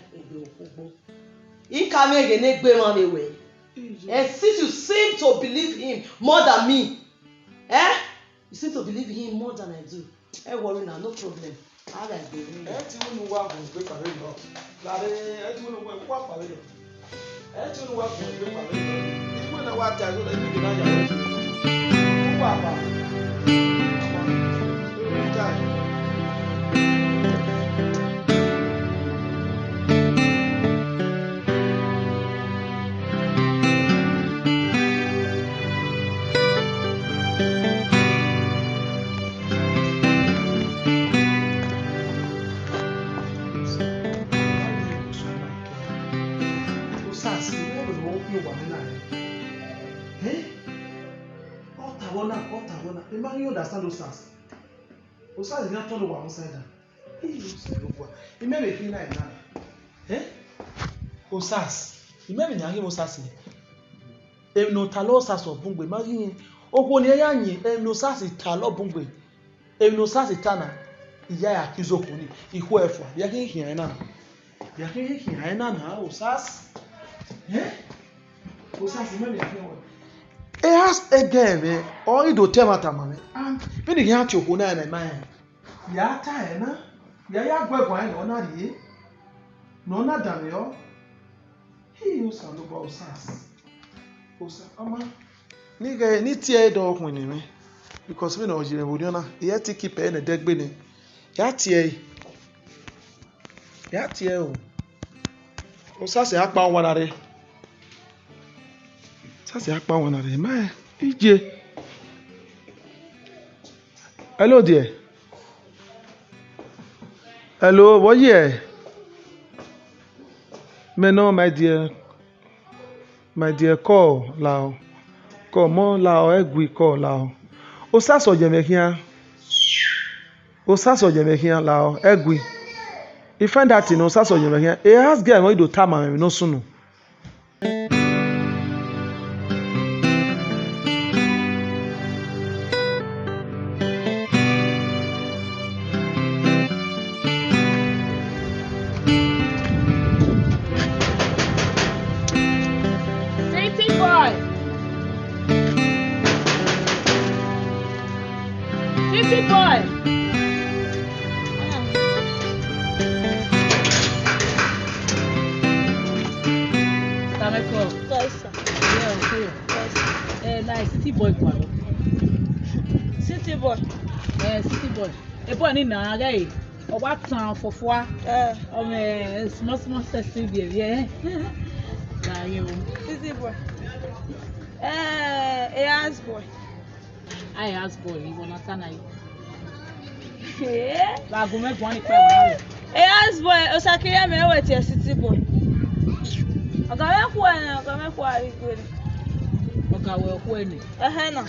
He can't make a neck bear on the way. And since you seem to believe him more than me, you seem to believe him more than I do. I worry now, no problem. I like the room. I don't know what was break away. I don't know what was break away. I don't know what was break away. Even the water, I don't know. You understand those stars? Those stars is not turn over one side down. It may be cleaner in Ghana. Osas. It may be Nyangi Osas. Em no talo sas of Bungwe. Magi. Okoni yanyi. Em no sas talo Bungwe. Em no sas tana. Iya akizo kuni. Ihu efo. Yaki hiya na. Yaki hiya na Osas. Osas may be here. It has again, or you do tell matter, man. And when you have to go now in my mind, Ya ta na. Ya gwa gwa na ona rie. No na dan yo. He usa no ba usas. Usa ama. Ni ga ni tie do kun ni me. Because me no jire wodi na. Ya ti keep e na degbe ni. Ya tie. Ya tie o. Usas ya pa won are. Usas ya pa won are. Ma ije. Hello there. Hello, what here? Me no, my dear, call lao. Call mo lao, egwi call lao. Osaso jemekia. Osaso jemekia lao, egwi. You find that in Osaso jemekia. E has girl when you do tama me no sunu. City boy. Tameko. Yeah, okay. Nice city boy kwa. City boy. City boy. E boy ni na guy. O wa tan fofua. O me small sexy baby. Yeah. Na you. City boy. Ass boy. I ask boy, you wanna turn you. Yeah. La go make one kwa. Ass boy, Osakiri me we ti city boy. Oga me kwa igwe. Oga we ku eni. Na.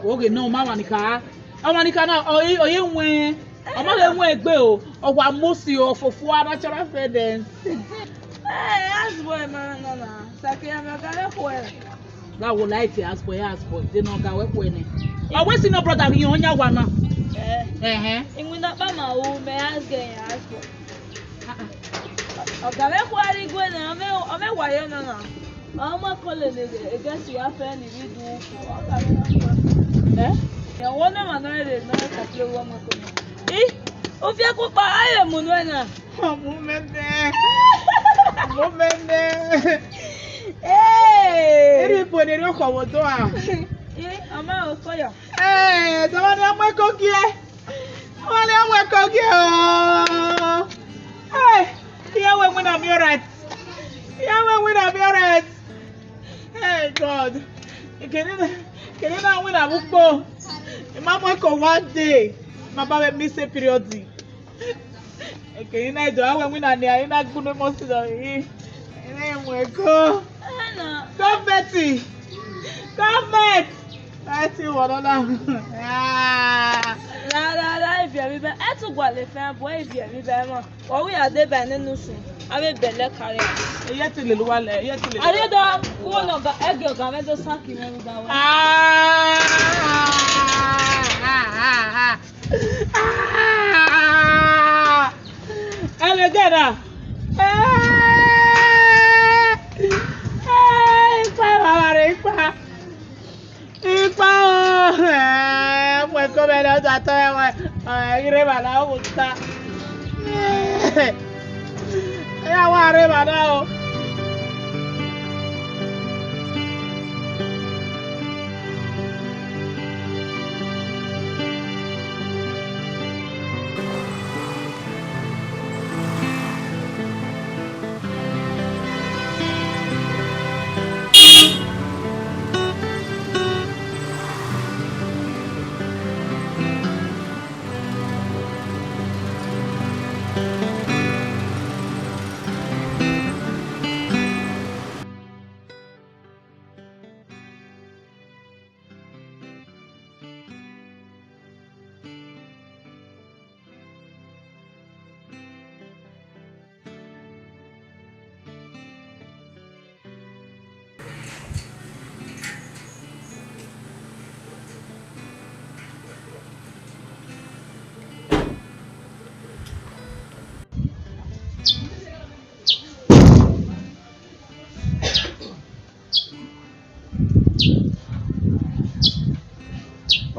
Oge no ma wanika. Amanika na oye nwe. Oma le nwe egbe o. Owa mosi o fofua natural fedence. Ass boy man no. Osakiri me oga me kwa. That would like to ask boy. They no ga we ku eni. Always see no brother you onya wa na. Inwi na pa ma o me ask boy. Oga me kwa igwe na me wa yo no. Ọmọ kọlẹ̀ ní ẹgẹ́sì wá fẹ́ ní bí dùn ún fún ọ̀gá mi náà. Ẹ̀wọ́n náà mà náà lè náà kàpẹ́ owó ọmọ kọlẹ̀. Ó fi ẹkú pa ayé múnú ẹ̀ náà. Mo mẹ́mẹ́. Eri ipo ni eri ọkọ̀ wò tó a. Ọmọ ò kọyọ̀. Tọ́wọ́ ni ọmọ ẹ̀kọ́ kí ẹ. Tọ́wọ́ ni ọmọ ẹ̀kọ́ kí ẹ ooo. Ìyàwó ẹ̀mú náà mi ọ̀rẹ́. Ìyàwó ẹ̀mú náà mi ọ̀rẹ́. Hey God, can you not win a book? Mama ko one day, my baba miss a period. Can you not do? I win a near. You not good most of it. And we go. Come Betty, come back. Betty, what on? La, if you are even at a while, if I'm boy, if you are even, or we are there by no soon. I will be let carry. Yet a little while, yet a little. I don't go on the egg, you're going to suck him. And again,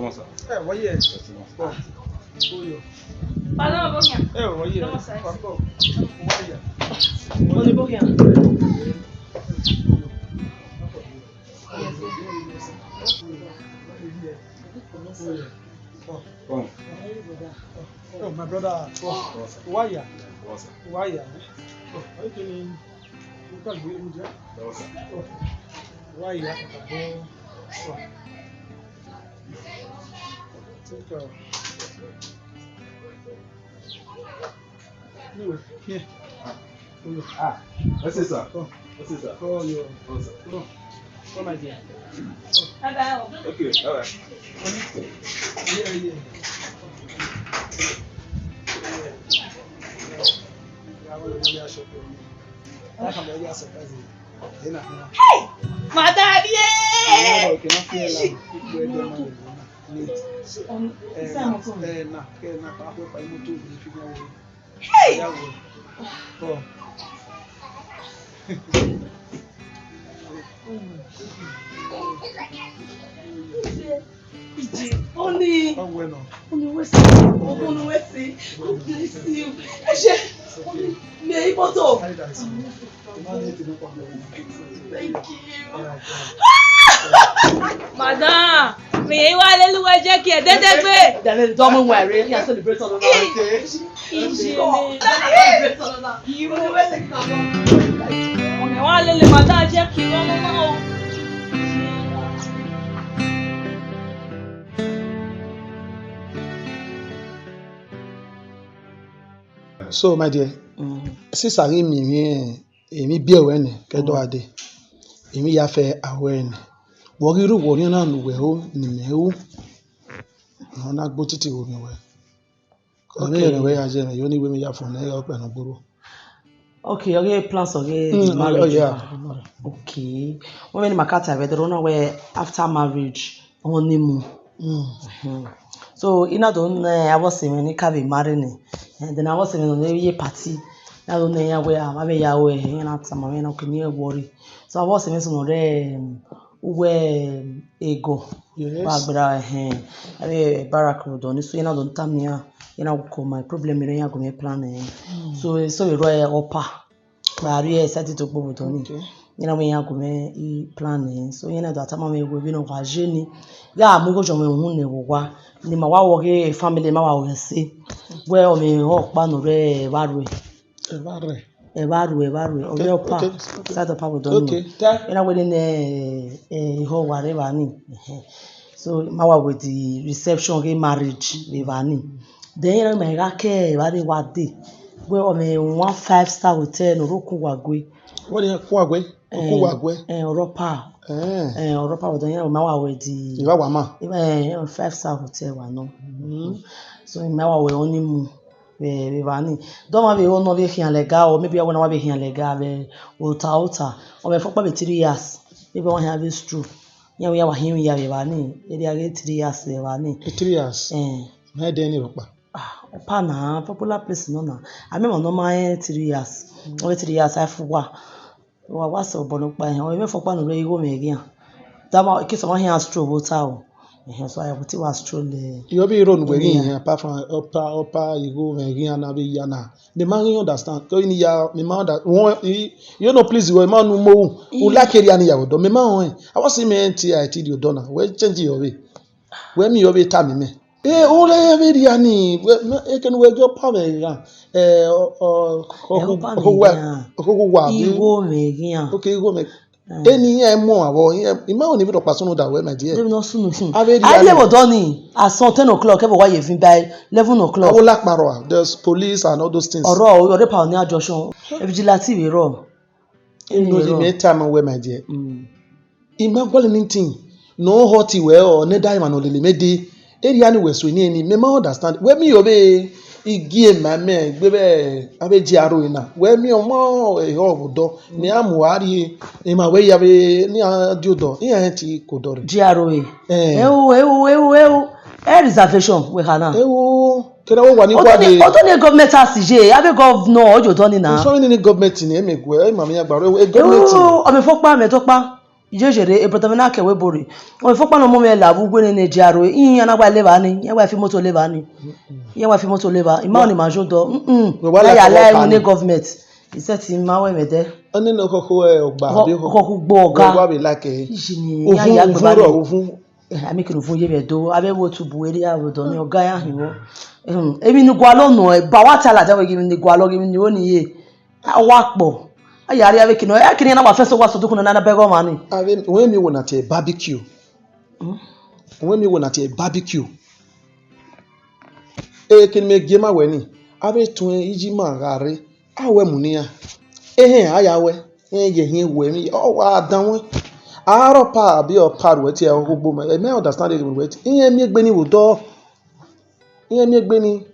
Comment ça? Voyez. Oh, Pardon, bon. Eh, oui. Comment ça? On est bien. Oh, my brother. Why ya? Why ya? Oh, I can you can be in there. Oh, why ya? Oh. No, here. Ah, what's this, sir? Oh, What's this, sir? oh, you. Oh, sir. Oh, oh, my dear. Hello. Okay, all right. Yeah. Hey! Madame, yeah! Hey! Only what's it? God bless you. Thank you. Madam, me wa leluwa jẹ́ kí ẹ dédé gbé. Then don't worry, you can celebrate all of that. Ọ̀nà wa lele madam jẹ́ kí wọ́n mọ́ o. So, my dear, since I am me be aware kedo ade. Emi ya fe aware ni. Wo ri ru wo ni na nu we o ni me o. Na na gbo titi wo mi we. Ko me re we ya je me yo ni we mi ya fun na yo pe na gboro. Okay, okay, plans okay, marriage. Oh, yeah. Okay. When Makata we don't know where after marriage honeymoon. So ina don I was saying when ka be marry and then I was saying on a party. I don't know where I be ya we na sama we na kini worry. So I was saying so no we ego. Yes. Bagbara I barak don so ina don tamia ina ko my problem ina go me plan so we royal opa bari started to go with oni ina we ya go me plan so ina do atama me go bi no kwa jeni ya mu go jomo hu ne wwa ni ma wa wo ge family ma wa wo se we o me ho pa no re baru o me opa start opa with oni ina we ne ho ware ba ni so ma wa with the reception ge marriage we ba ni then ina me ga ke ba de wa de we o me 1-5-star hotel no roku wagwe What is Kwagwe? Okuwagwe. Europa Europa we ina ma wa with the Iwa wama. 5-star hotel wa no so ma wa we oni mu we ba ni do ma be o no be hian legal or maybe I wanna be hian legal be ota o me fokpa be 3 years maybe one have is true ya we wa hian ya be ba ni e dey get 3 years be ba ni 3 years. Na dey ni ropa. Opa na popular place no na I mean no my 3 years over 3 years I fuwa wa so bono pa o me fokpa no re go me again that ma ke so ma hian stroll ota o so I put was stroll You be run we here apart from upper you go me again na be ya na. The man you understand. Go in ya me man that you no please we man no mo u like area ni ya do me man I was see me NTI the dona we change your way. We me your way time me. O le be area ni e can we go pa me ya Iwo me again. Okay, go me. Any more abo ima oni bi do paso no da we my dear. Dem no sunu. I dey doni at 10 o'clock e bo wa ye fin by 11 o'clock. Awola paro there's police and all those things. Oro pa oni junction. Vigilante we ro. No the me time we my dear. Ima gwale nintin. No hot we or ne die man olele me dey. Area ni we so ni me ma understand. We me obe igi ma me gbebe abeji aro ina we mi omo e obodo ni amuari e ma we ya be ni adiodo iyan ti ko dore GRO ewu reservation we kana ewu kera wo wa ni kwa de oto ni government asije abe governor ojo to ni na so ni government ni emegwe e ma mi agbaro e government o me fokpa me to pa ijejere ebrotavena kewe bori o fo pano mo me la bu gwe ne jaro yin na gba leba ni yan gba fi moto leba ni yan gba fi moto leba ima ni ma jodo ya la ni government ise ti ma we mede oni no koko e ogba de koko gbo oga gba be like ni ya ya gbe ba ni ofun ami kiro fun ye be do abe wo tubu eri awodo ni oga ya hinwo emi ni gwa lonu e ba wa tala jawe gimi ni gwa lo gimi ni oni ye wa po ayari ave kino e kini na gba feso wa so dokun na bego mani ave when me wona te barbecue when me wona te barbecue e kini me gema we ni ave tun iji ma gare awe munia aya we ye hin we mi o wa dan won aro pa bi o pa we ti e gbogbo me understand it we iyan mi gbe ni wo do iyan mi gbe ni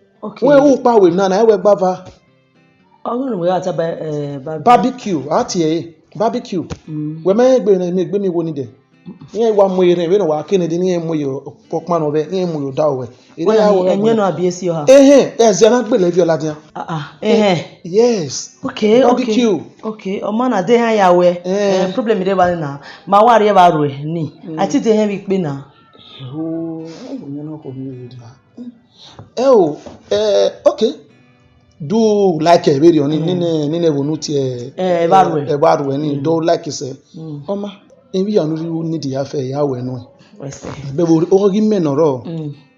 we u pa we na we gbava ọgọ́rùn we ata barbecue ati e barbecue we me gbe mi wo ni de iyan wa mo ere we no wa kini de ni mo yo popman o be iyan mo yo da we ere ya wo enye no abiesi o ha eze na gbe le bi oladian yes okay okay o ma na de ha ya we problem de ba na ma wa re ba ro e ni ati de he bi pe na enye no ko mi okay do like a video ni wonu ti e ba ro ni do like se oma ebi ya no ni di afa ya we no be bo o gi menoro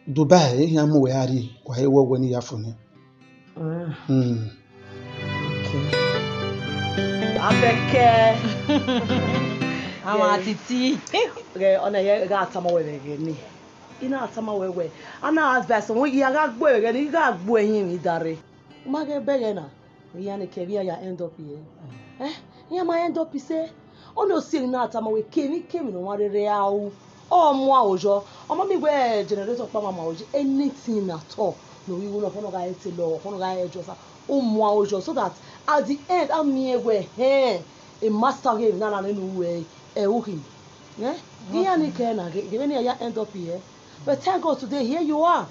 Dubai ya mu we ari kwa he wo ni ya fun ni abeke ama Otiti ona ye ga atama we ni ina atama we ana advice won ya ga gbo ere ni ga gbo eyin mi dare ma ge bege na ya ni ke bia ya end up here ya ma end up say ono si na atama we kemi no warere awu o mu awojo o ma mi gbe generator pa ma ojo anything at all no we will not ga ete lo no ga ejo sa o mu awojo so that at the end am mi egwe a master game na no we uhi ya ni ke na ge ni ya end up here. But thank God today, here you are.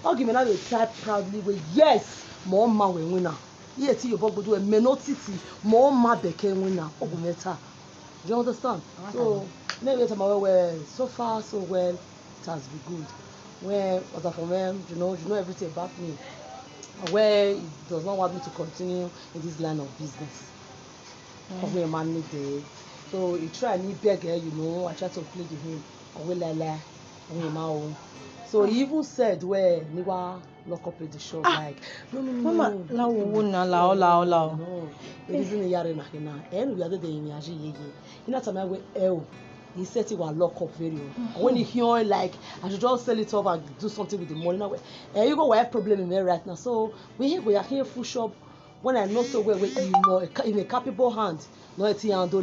I'll give me now a type proudly with yes, more man we winner. Here to your book do a menotity, more man became winner. Do you understand? So maybe it's my way so far so well, it has been good. Where other from them, you know everything about me. Where it does not want me to continue in this line of business. Where man need it. So you try and beg her, I try to play the him. I will la. So he even said where Niwa lock up at the shop like no Mama la wo na la no it isn't yare na hina and we are the in yaji ye ina time we he said he will lock up very well when he hear like I should just sell it off and do something with the money now you go we have problem in there right now so we are here full shop when I know so well we in a capable hand no it handle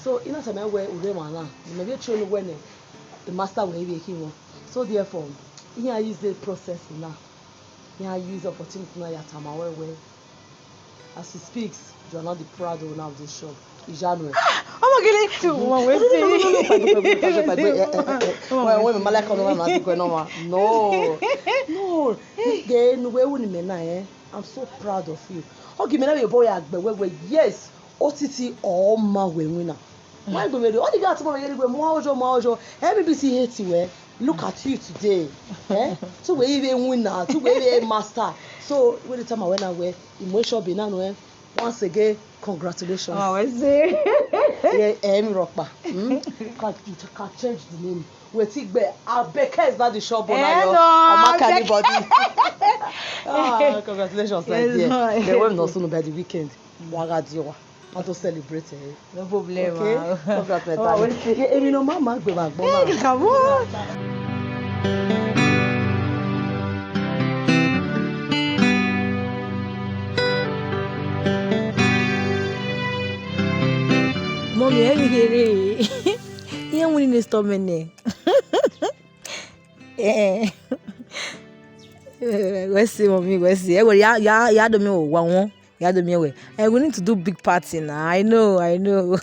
so ina time we urema na maybe try when the master will be him. So therefore, here use the process now. Here use opportunity now at Tamawe where as he speaks, you are not the proud owner of this shop. In January. I'm so proud of you. Okay, me na boy yes, Otiti all my winner. Why go with all the guys tomorrow you go mojo everybody hates you look at you today so we even winner to we master so when the time I went away emotion be now once again congratulations I say Rockba can change the name we think be Abeka is not the shop owner or mark anybody congratulations my dear they will not soon by the weekend wagadiwa want to celebrate no problem okay congratulations no mama gbe ma gbon na come on mommy here you want to stop me we see mommy we see ya do me wa won ya do me we we need to do big party now I know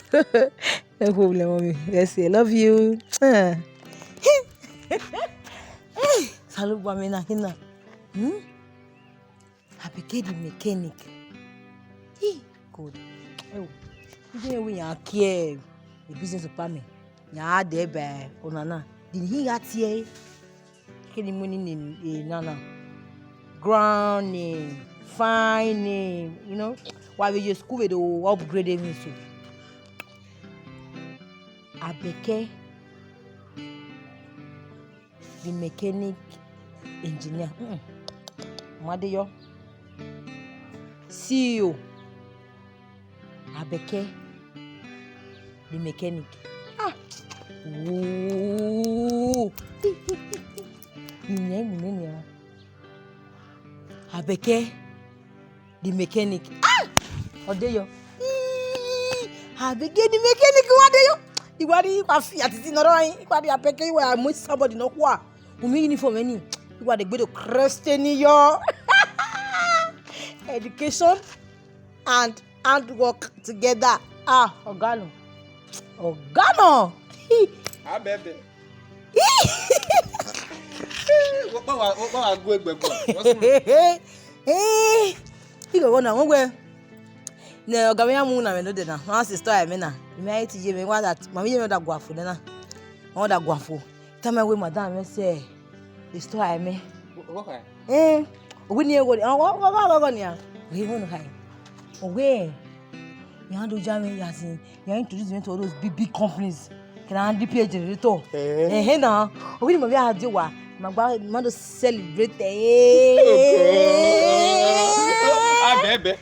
no problem mommy let's see I love you salut ba me na kina Abeke the mechanic good Even when you care, the business of me, ya there by onana. Did he got here? Kenny money in nana. Ground fine you know. Why we just school with the upgrade me so. Abeke, the mechanic engineer. Madeyo. CEO. Abeke, the mechanic. Ah. Ooh. Abeke, the mechanic. Ah. Odeyo. Abeke, the mechanic. Odeyo. Iwadi afi atiti noroyin. Iwadi Abeke you are most somebody no kwa. Umi uniform any. Iwadi gbe to Christian yo. Education and handwork together. Ah, Ogano. Ogano. Ah, baby. What go egbe. Igo wona won gbe. Na oga me amu na me no de na. One sister I me na. Me ai ti je me wa that. Mama je me da gwafo de na. Won da gwafo. Tell we madam me say the store I me. What? We ni ego. Go ni a. We won hai. Owe. You handle Germany as in you introduce me to all those big companies. Can I handle PA generator? Now. We ni mo be a de wa. Magba man to celebrate. Abebe.